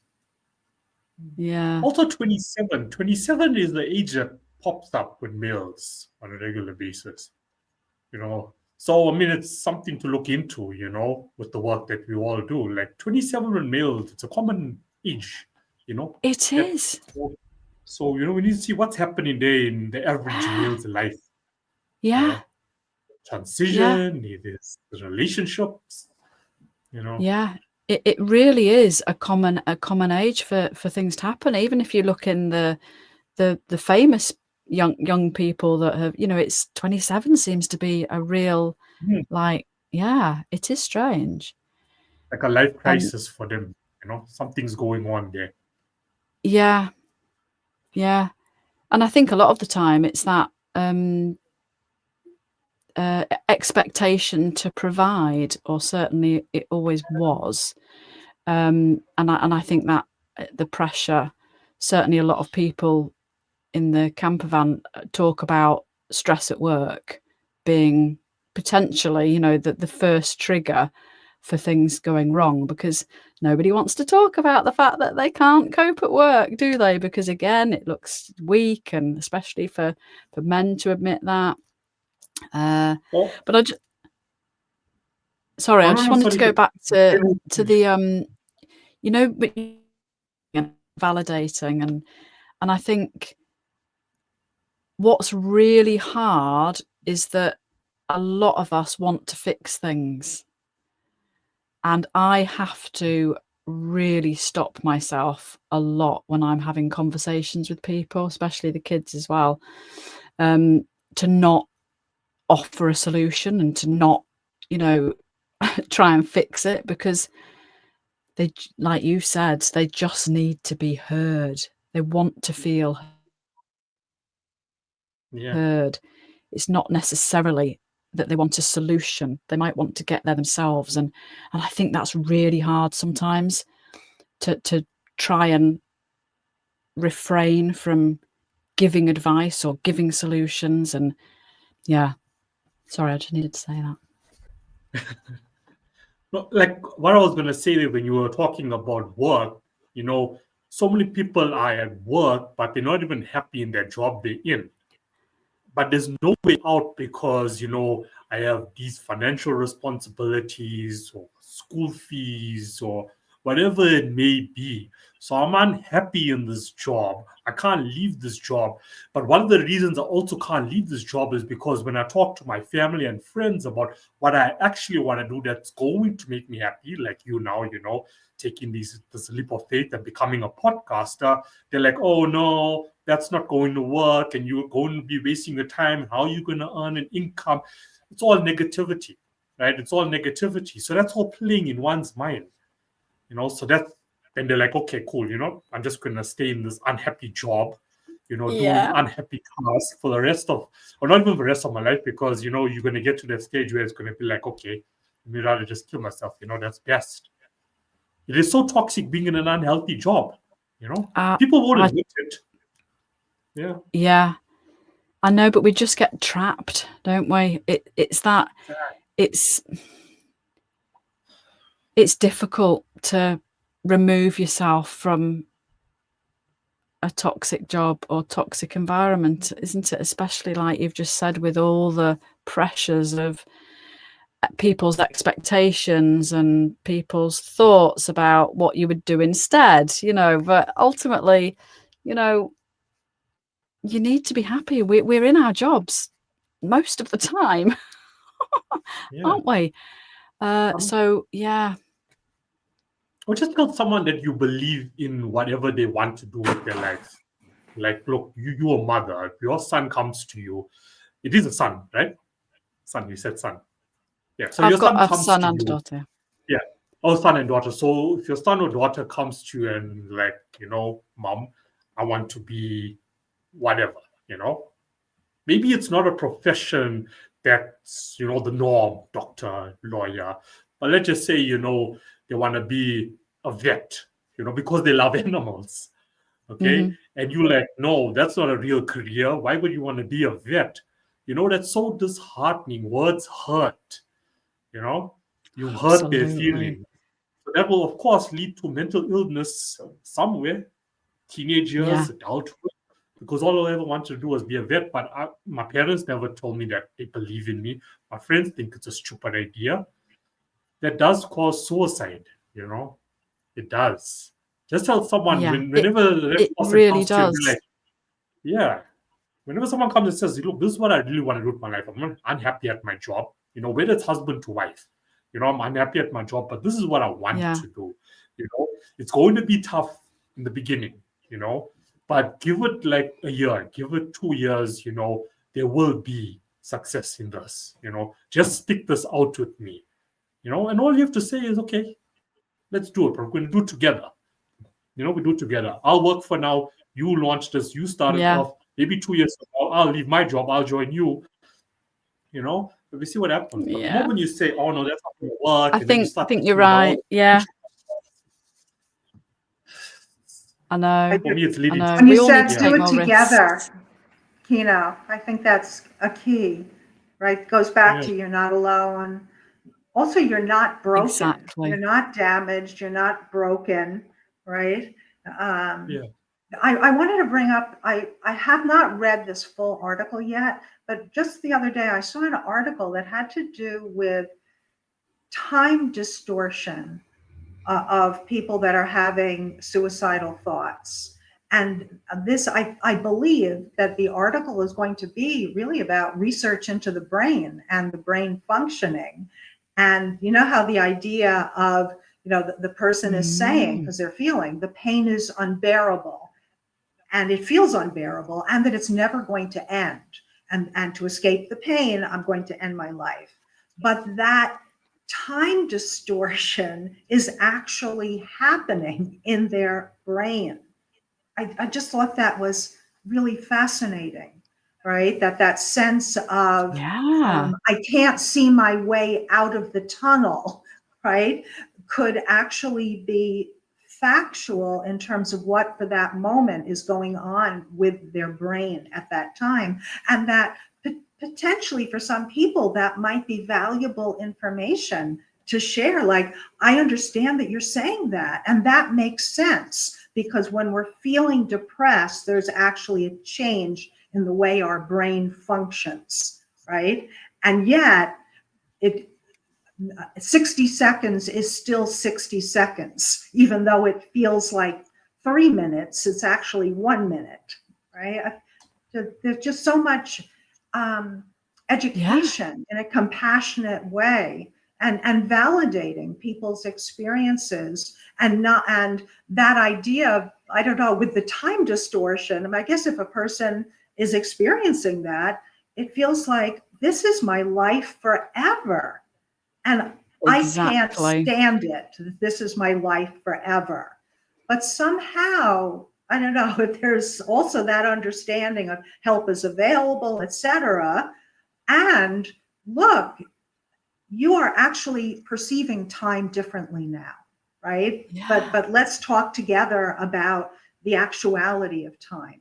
yeah. also 27. 27 is the age that pops up with males on a regular basis, you know. So, I mean, it's something to look into, you know, with the work that we all do. Like 27 with males, it's a common age, you know. It That, is. so, you know, we need to see what's happening there in the average male's life, you Yeah, know. yeah, Transition, it is relationships, you know. yeah. It really is a common age for things to happen. Even if you look in the famous young people that have, you know, it's 27 seems to be a real, Hmm. like, yeah, it is strange. Like a life And crisis for them, you know. Something's going on there. yeah, yeah. And I think a lot of the time it's that expectation to provide, or certainly it always was. And I think that the pressure, certainly a lot of people in the camper van talk about stress at work being potentially, you know, the first trigger for things going wrong, because nobody wants to talk about the fact that they can't cope at work, do they? Because again, it looks weak, and especially for men to admit that. Oh, But I just wanted to sorry. go back to the you know, validating, and I think what's really hard is that a lot of us want to fix things, and I have to really stop myself a lot when I'm having conversations with people, especially the kids as well, to not offer a solution and to not, you know, try and fix it, because they, like you said, they just need to be heard. They want to feel heard. It's not necessarily that they want a solution. They might want to get there themselves, and I think that's really hard sometimes to try and refrain from giving advice or giving solutions. And yeah, sorry, I just needed to say that. No, like what I was going to say when you were talking about work, you know, so many people are at work, but they're not even happy in their job they're in. But there's no way out because, you know, I have these financial responsibilities or school fees or whatever it may be. So I'm unhappy in this job. I can't leave this job. But one of the reasons I also can't leave this job is because when I talk to my family and friends about what I actually want to do that's going to make me happy, like you now, you know, taking this leap of faith and becoming a podcaster, they're like, oh no, that's not going to work, and you're going to be wasting your time. How are you going to earn an income? It's all negativity, right? It's all negativity. So that's all playing in one's mind, you know. So that's, then they're like, okay, cool, you know, I'm just going to stay in this unhappy job, you know, doing unhappy tasks for the rest of, or not even the rest of my life, because, you know, you're going to get to that stage where it's going to be like, okay, I'd rather just kill myself, you know, that's best. It is so toxic being in an unhealthy job, you know. People won't admit it. Yeah, I know, but we just get trapped, don't we? It's that it's difficult to remove yourself from a toxic job or toxic environment, isn't it? Especially like you've just said, with all the pressures of people's expectations and people's thoughts about what you would do instead, you know. But ultimately, you know, you need to be happy. We're in our jobs most of the time, aren't we? So yeah. Or just tell someone that you believe in whatever they want to do with their life. Like, look, you're a mother. If your son comes to you, it is a son, right? Son, you said son. Yeah. So I've got a son and a daughter. Yeah. Oh, son and daughter. So if your son or daughter comes to you and like, you know, mom, I want to be whatever, you know, maybe it's not a profession that's, you know, the norm, doctor, lawyer, but let's just say, you know, they want to be a vet, you know, because they love animals. Okay. And you're like, no, that's not a real career. Why would you want to be a vet? You know, that's so disheartening. Words hurt, you know, you hurt their feelings. So that will, of course, lead to mental illness somewhere, teenage years, adulthood, because all I ever wanted to do was be a vet. But my parents never told me that they believe in me. My friends think it's a stupid idea. That does cause suicide, you know, it does. Just tell someone whenever it really does. Whenever someone comes and says, look, this is what I really want to do with my life. I'm unhappy at my job, you know, whether it's husband to wife, you know, I'm unhappy at my job, but this is what I want to do. You know, it's going to be tough in the beginning, you know, but give it like a year, give it 2 years, you know, there will be success in this, you know, just stick this out with me, you know, and all you have to say is, okay, let's do it. We're going to do it together. You know, we do it together. I'll work for now. You launch this. You started off. Maybe 2 years ago, I'll leave my job. I'll join you. You know, but we see what happens. But the moment you say, "Oh no, that's not going to work," I think you're right. Yeah. I know. For me, it's leading. When you said do it together, Kino, I think that's a key, right? It goes back to you're not alone. Also, you're not broken. Exactly. You're not damaged. You're not broken, right? Um, Yeah. I wanted to bring up, I have not read this full article yet, but just the other day I saw an article that had to do with time distortion of people that are having suicidal thoughts. And this, I believe that the article is going to be really about research into the brain and the brain functioning. And you know how the idea of, the person is saying, because they're feeling the pain is unbearable and it feels unbearable and that it's never going to end. And to escape the pain, I'm going to end my life. But that time distortion is actually happening in their brain. I just thought that was really fascinating, right? That sense of, Yeah. I can't see my way out of the tunnel, right? Could actually be factual in terms of what for that moment is going on with their brain at that time. And that potentially for some people that might be valuable information to share. Like, I understand that you're saying that, and that makes sense, because when we're feeling depressed, there's actually a change in the way our brain functions, right? And yet, 60 seconds is still 60 seconds, even though it feels like 3 minutes, it's actually 1 minute, right? There's just so much education in a compassionate way, and validating people's experiences, and that idea of, I don't know, with the time distortion. I mean, I guess if a person is experiencing that, it feels like this is my life forever. And Exactly. I can't stand it. This is my life forever. But somehow, I don't know if there's also that understanding of help is available, etc. And look, you are actually perceiving time differently now, right? Yeah. But let's talk together about the actuality of time.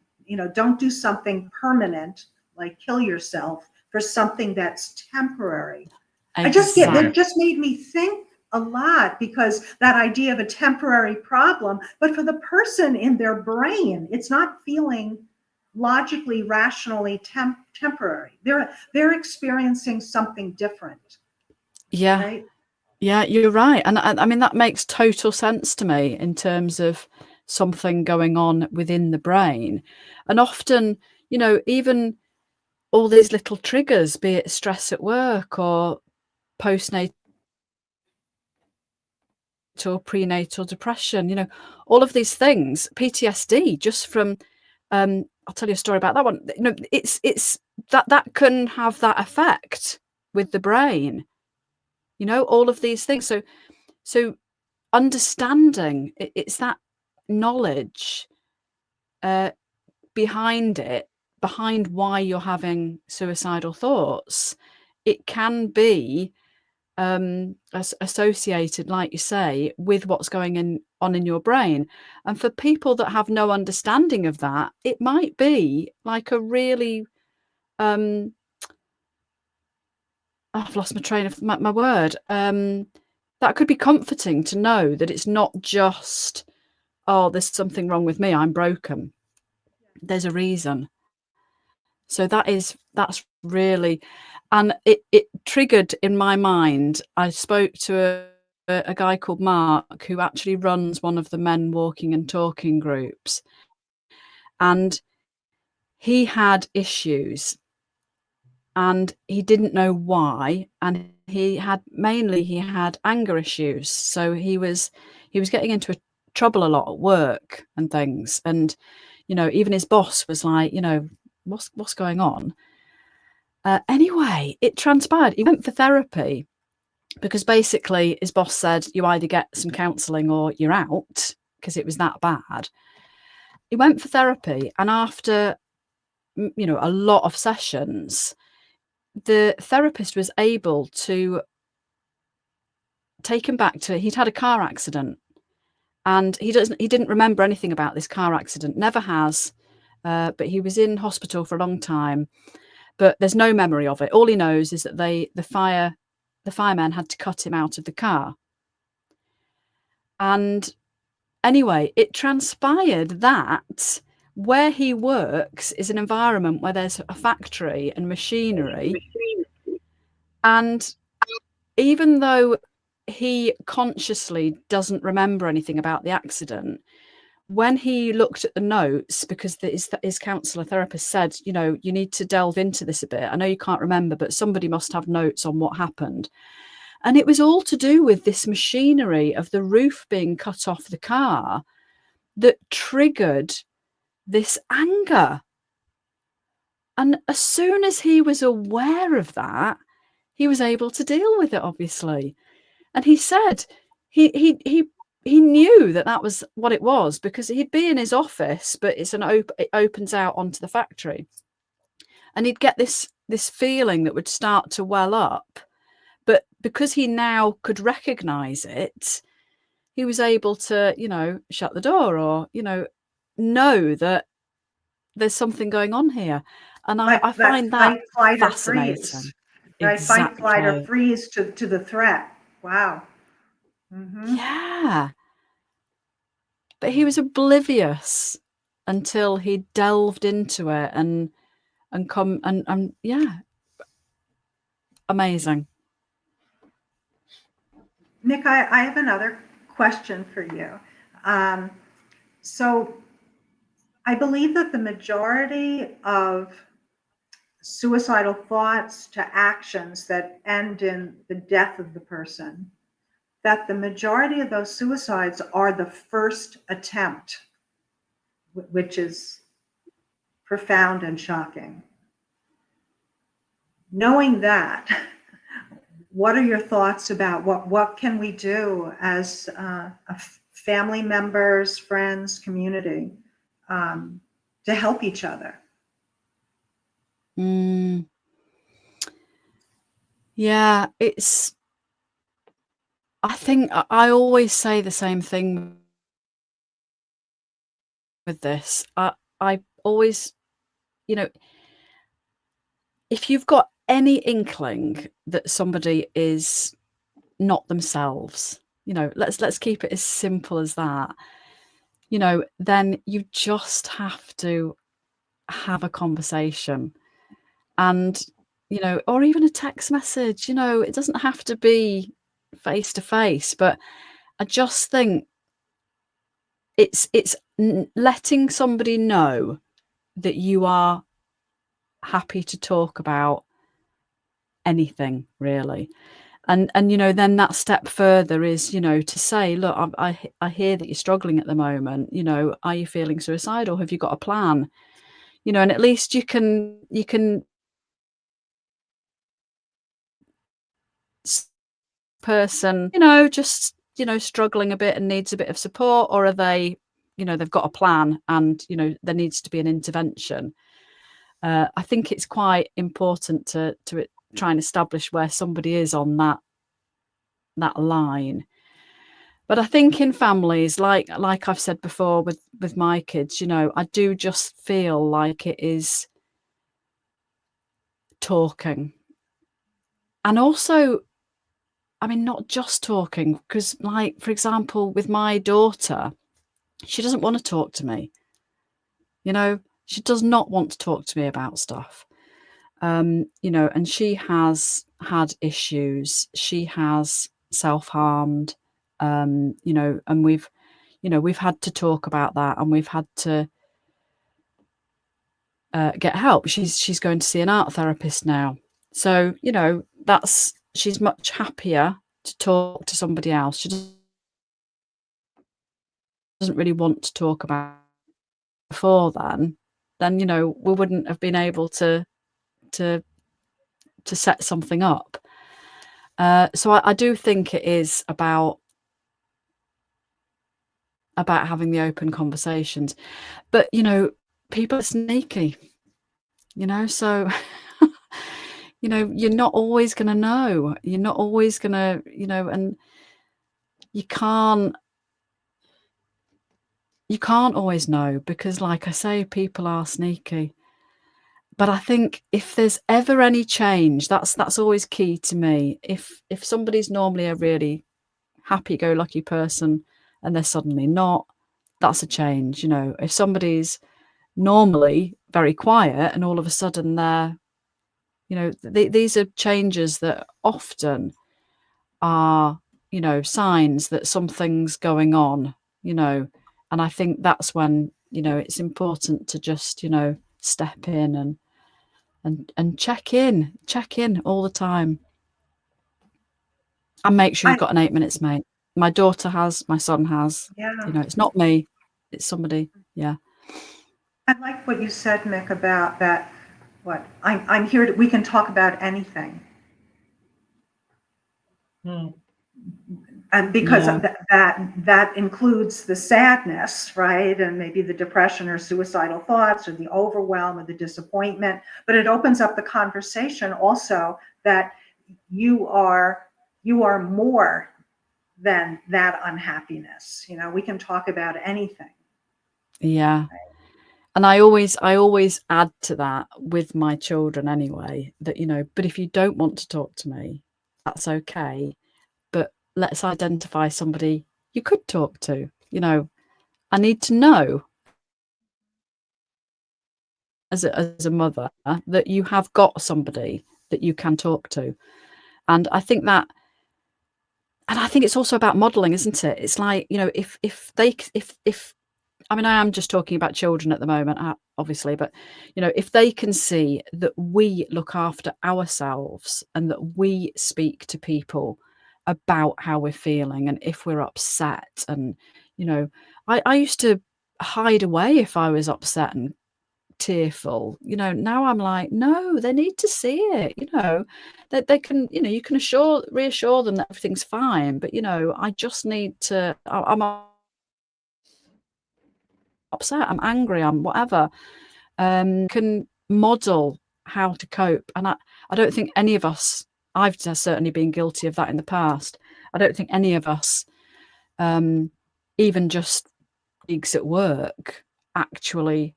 Don't do something permanent, like kill yourself, for something that's temporary. It just made me think a lot, because that idea of a temporary problem, but for the person in their brain, it's not feeling logically, rationally temporary. They're experiencing something different. Yeah. Right? Yeah, you're right. And I mean, that makes total sense to me in terms of something going on within the brain. And often, even all these little triggers, be it stress at work or postnatal or prenatal depression, all of these things, PTSD, just from, I'll tell you a story about that one. It's that can have that effect with the brain, all of these things. So understanding, it's that knowledge behind it, behind why you're having suicidal thoughts. It can be associated, like you say, with what's going on in your brain. And for people that have no understanding of that, it might be like a really I've lost my train of my word. That could be comforting to know that it's not just, oh, there's something wrong with me, I'm broken. There's a reason. So that's really, and it triggered in my mind. I spoke to a guy called Mark, who actually runs one of the Men Walking and Talking groups, and he had issues and he didn't know why, and he had anger issues. So he was getting into trouble a lot at work and things, and even his boss was like, what's going on. Anyway, it transpired he went for therapy, because basically his boss said, you either get some counselling or you're out, because it was that bad. He went for therapy, and after a lot of sessions, the therapist was able to take him back to, he'd had a car accident, and he didn't remember anything about this car accident, never has, but he was in hospital for a long time, but there's no memory of it. All he knows is that the the firemen had to cut him out of the car. And anyway, it transpired that where he works is an environment where there's a factory and machinery. And even though he consciously doesn't remember anything about the accident, when he looked at the notes, because his counsellor therapist said, you know, you need to delve into this a bit. I know you can't remember, but somebody must have notes on what happened. And it was all to do with this machinery of the roof being cut off the car that triggered this anger. And as soon as he was aware of that, he was able to deal with it, obviously. And he said he knew that that was what it was, because he'd be in his office, but it opens out onto the factory, and he'd get this feeling that would start to well up. But because he now could recognize it, he was able to, you know, shut the door, or, you know that there's something going on here. And I find that fight, flight, fascinating. or freeze. Right? Exactly. Fight, flight, or freeze to the threat. Wow. Mm-hmm. Yeah. But he was oblivious until he delved into it and yeah. Amazing. Nick, I have another question for you. So I believe that the majority of suicidal thoughts to actions that end in the death of the person, that the majority of those suicides are the first attempt, which is profound and shocking. Knowing that, what are your thoughts about what can we do as family members, friends, community, to help each other? Yeah, I think I always say the same thing with this. I always, you know, if you've got any inkling that somebody is not themselves, you know, let's keep it as simple as that, you know, then you just have to have a conversation, and, you know, or even a text message. You know, it doesn't have to be face to face, but I just think it's letting somebody know that you are happy to talk about anything, really. And you know, then that step further is, you know, to say, look, I hear that you're struggling at the moment. You know, are you feeling suicidal? Have you got a plan? You know, and at least you can person, you know, just, you know, struggling a bit and needs a bit of support, or are they, you know, they've got a plan and, you know, there needs to be an intervention. I think it's quite important to try and establish where somebody is on that line. But I think in families, like I've said before with my kids, you know, I do just feel like it is talking. And also, I mean, not just talking, because, like, for example, with my daughter, she doesn't want to talk to me. You know, she does not want to talk to me about stuff. You know, and she has had issues. She has self-harmed, you know, and we've had to talk about that, and we've had to get help. She's going to see an art therapist now. So, you know, she's much happier to talk to somebody else. She doesn't really want to talk about it before then, you know, we wouldn't have been able to set something up. So I do think it is about having the open conversations. But, you know, people are sneaky, you know, so you know, you're not always going to know. You're not always going to, you know, and you can't always know, because, like I say, people are sneaky. but I think if there's ever any change, that's always key to me. If somebody's normally a really happy-go-lucky person and they're suddenly not, that's a change. You know, if somebody's normally very quiet and all of a sudden they're, you know, these are changes that often are, you know, signs that something's going on, you know, and I think that's when, you know, it's important to just, you know, step in and check in all the time and make sure you've got an 8 minutes, mate. My daughter has, my son has, Yeah. you know, it's not me, it's somebody. Yeah. I like what you said, Mick, about that. What I'm here. We can talk about anything, and because that includes the sadness, right, and maybe the depression or suicidal thoughts or the overwhelm or the disappointment. But it opens up the conversation also that you are more than that unhappiness. You know, we can talk about anything. Yeah. And I always add to that with my children anyway, that, you know, but if you don't want to talk to me, that's okay. But let's identify somebody you could talk to. You know, I need to know as a mother that you have got somebody that you can talk to. And I think that, and I think it's also about modeling, isn't it? It's like, you know, if I mean, I am just talking about children at the moment, obviously, but, you know, if they can see that we look after ourselves and that we speak to people about how we're feeling and if we're upset, and, you know, I used to hide away if I was upset and tearful. You know, now I'm like, no, they need to see it. You know, that they can, you know, you can reassure them that everything's fine, but, you know, I just need to, I'm upset, I'm angry, I'm whatever, can model how to cope. And I don't think any of us, I've certainly been guilty of that in the past. I don't think any of us, even just gigs at work, actually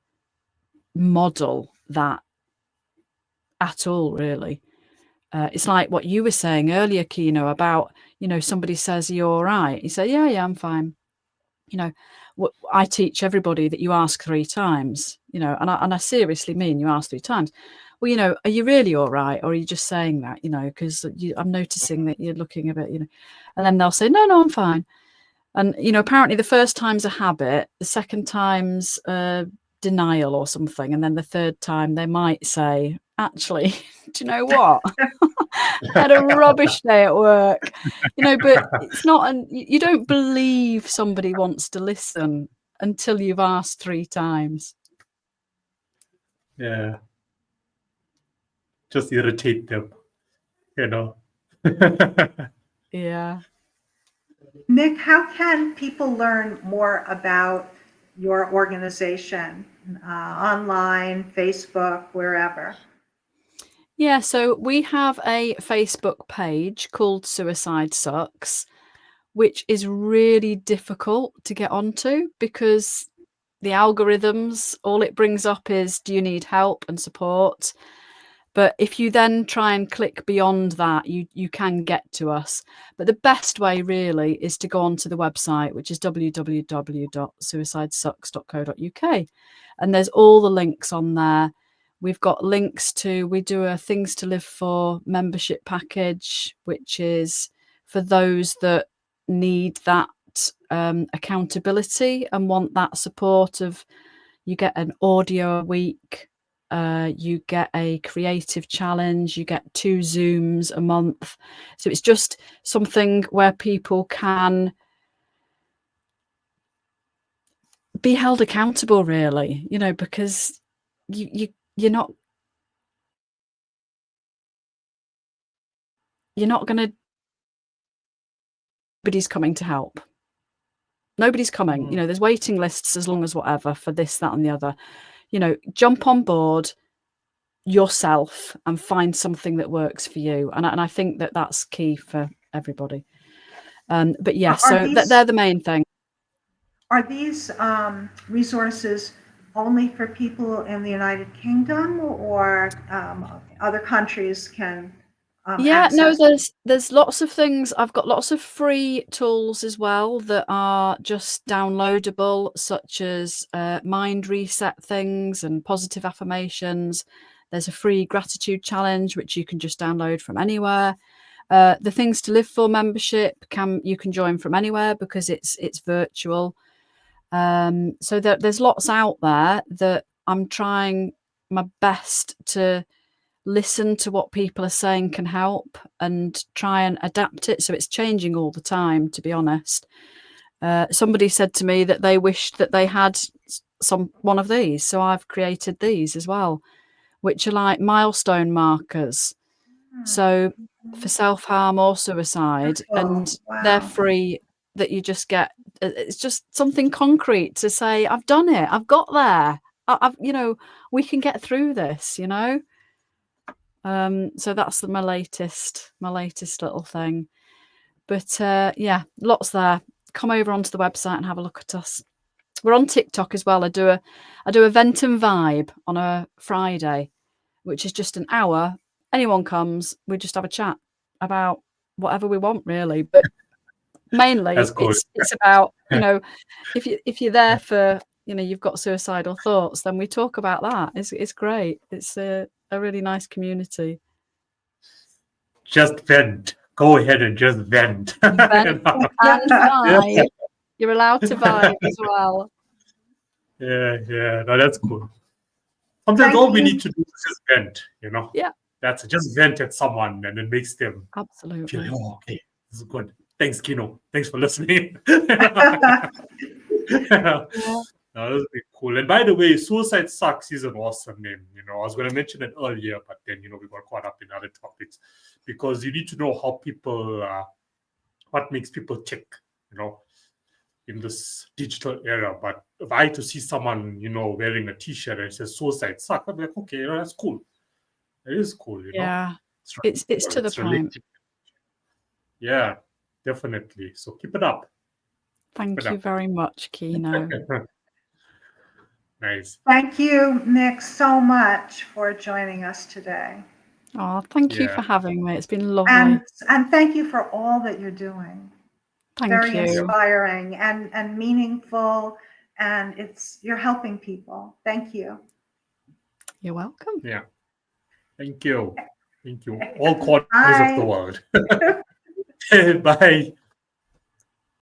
model that at all, really. It's like what you were saying earlier, Kino, about, you know, somebody says, "Are you all right?" You say, yeah, I'm fine. You know, I teach everybody that you ask 3 times, you know, and I seriously mean you ask 3 times. Well, you know, are you really all right? Or are you just saying that, you know, because I'm noticing that you're looking a bit, you know, and then they'll say, no, I'm fine. And, you know, apparently the first time's a habit, the second time's denial or something. And then the third time they might say, actually, do you know what? I had a rubbish day at work, you know, but it's not, you don't believe somebody wants to listen until you've asked 3 times. Yeah. Just irritate them, you know. Yeah. Mick, how can people learn more about your organization, online, Facebook, wherever? Yeah, so we have a Facebook page called Suicide Sucks, which is really difficult to get onto because the algorithms, all it brings up is, do you need help and support? But if you then try and click beyond that, you can get to us. But the best way really is to go onto the website, which is www.suicidesucks.co.uk. And there's all the links on there. We've got links to, we do a Things to Live For membership package, which is for those that need that accountability and want that support of, you get an audio a week, you get a creative challenge, you get 2 Zooms a month. So it's just something where people can be held accountable, really, you know, because you're not going to, nobody's coming to help. Nobody's coming. You know, there's waiting lists as long as whatever for this, that, and the other. You know, jump on board yourself and find something that works for you. And I think that that's key for everybody. But yeah, so they're the main thing. Are these resources only for people in the United Kingdom, or other countries can Yeah, no, access? there's lots of things. I've got lots of free tools as well that are just downloadable, such as mind reset things and positive affirmations. There's a free gratitude challenge which you can just download from anywhere. The Things to Live For membership you can join from anywhere because it's virtual. So there's lots out there that I'm trying my best to listen to what people are saying can help and try and adapt it. So it's changing all the time, to be honest. Somebody said to me that they wished that they had one of these, so I've created these as well, which are like milestone markers. So for self-harm or suicide, and Wonderful. they're Wow. free, that you just get. It's just something concrete to say, I've done it, I've got there, I've we can get through this, so that's my latest little thing. But yeah, lots there. Come over onto the website and have a look at us. We're on TikTok as well. I do a Vent and Vibe on a Friday, which is just an hour. Anyone comes, we just have a chat about whatever we want, really. But mainly That's cool. it's about, if you're there for, you've got suicidal thoughts, then we talk about that. It's great. It's a really nice community. Just vent. Go ahead and just vent. Vent and vibe. You're allowed to vibe as well. Yeah. No, that's cool. Sometimes all we need to do is just vent, Yeah. That's just vent at someone and it makes them Absolutely. feel, oh, okay, this is good. Thanks, Kino. Thanks for listening. No, that's pretty cool. And by the way, Suicide Sucks is an awesome name. I was going to mention it earlier, but then, we got caught up in other topics because you need to know how people, what makes people tick, in this digital era. But if I to see someone, wearing a T-shirt and it says Suicide Sucks, I'm like, okay, that's cool. It is cool, Yeah. It's to the point. Yeah, definitely. So keep it up. Thank you very much, Kino. Nice. Thank you, Nick, so much for joining us today. Oh, thank you for having me. It's been lovely. And thank you for all that you're doing. Thank you. Inspiring and meaningful, and you're helping people. Thank you. You're welcome. Yeah. Thank you. All corners of the world. Bye.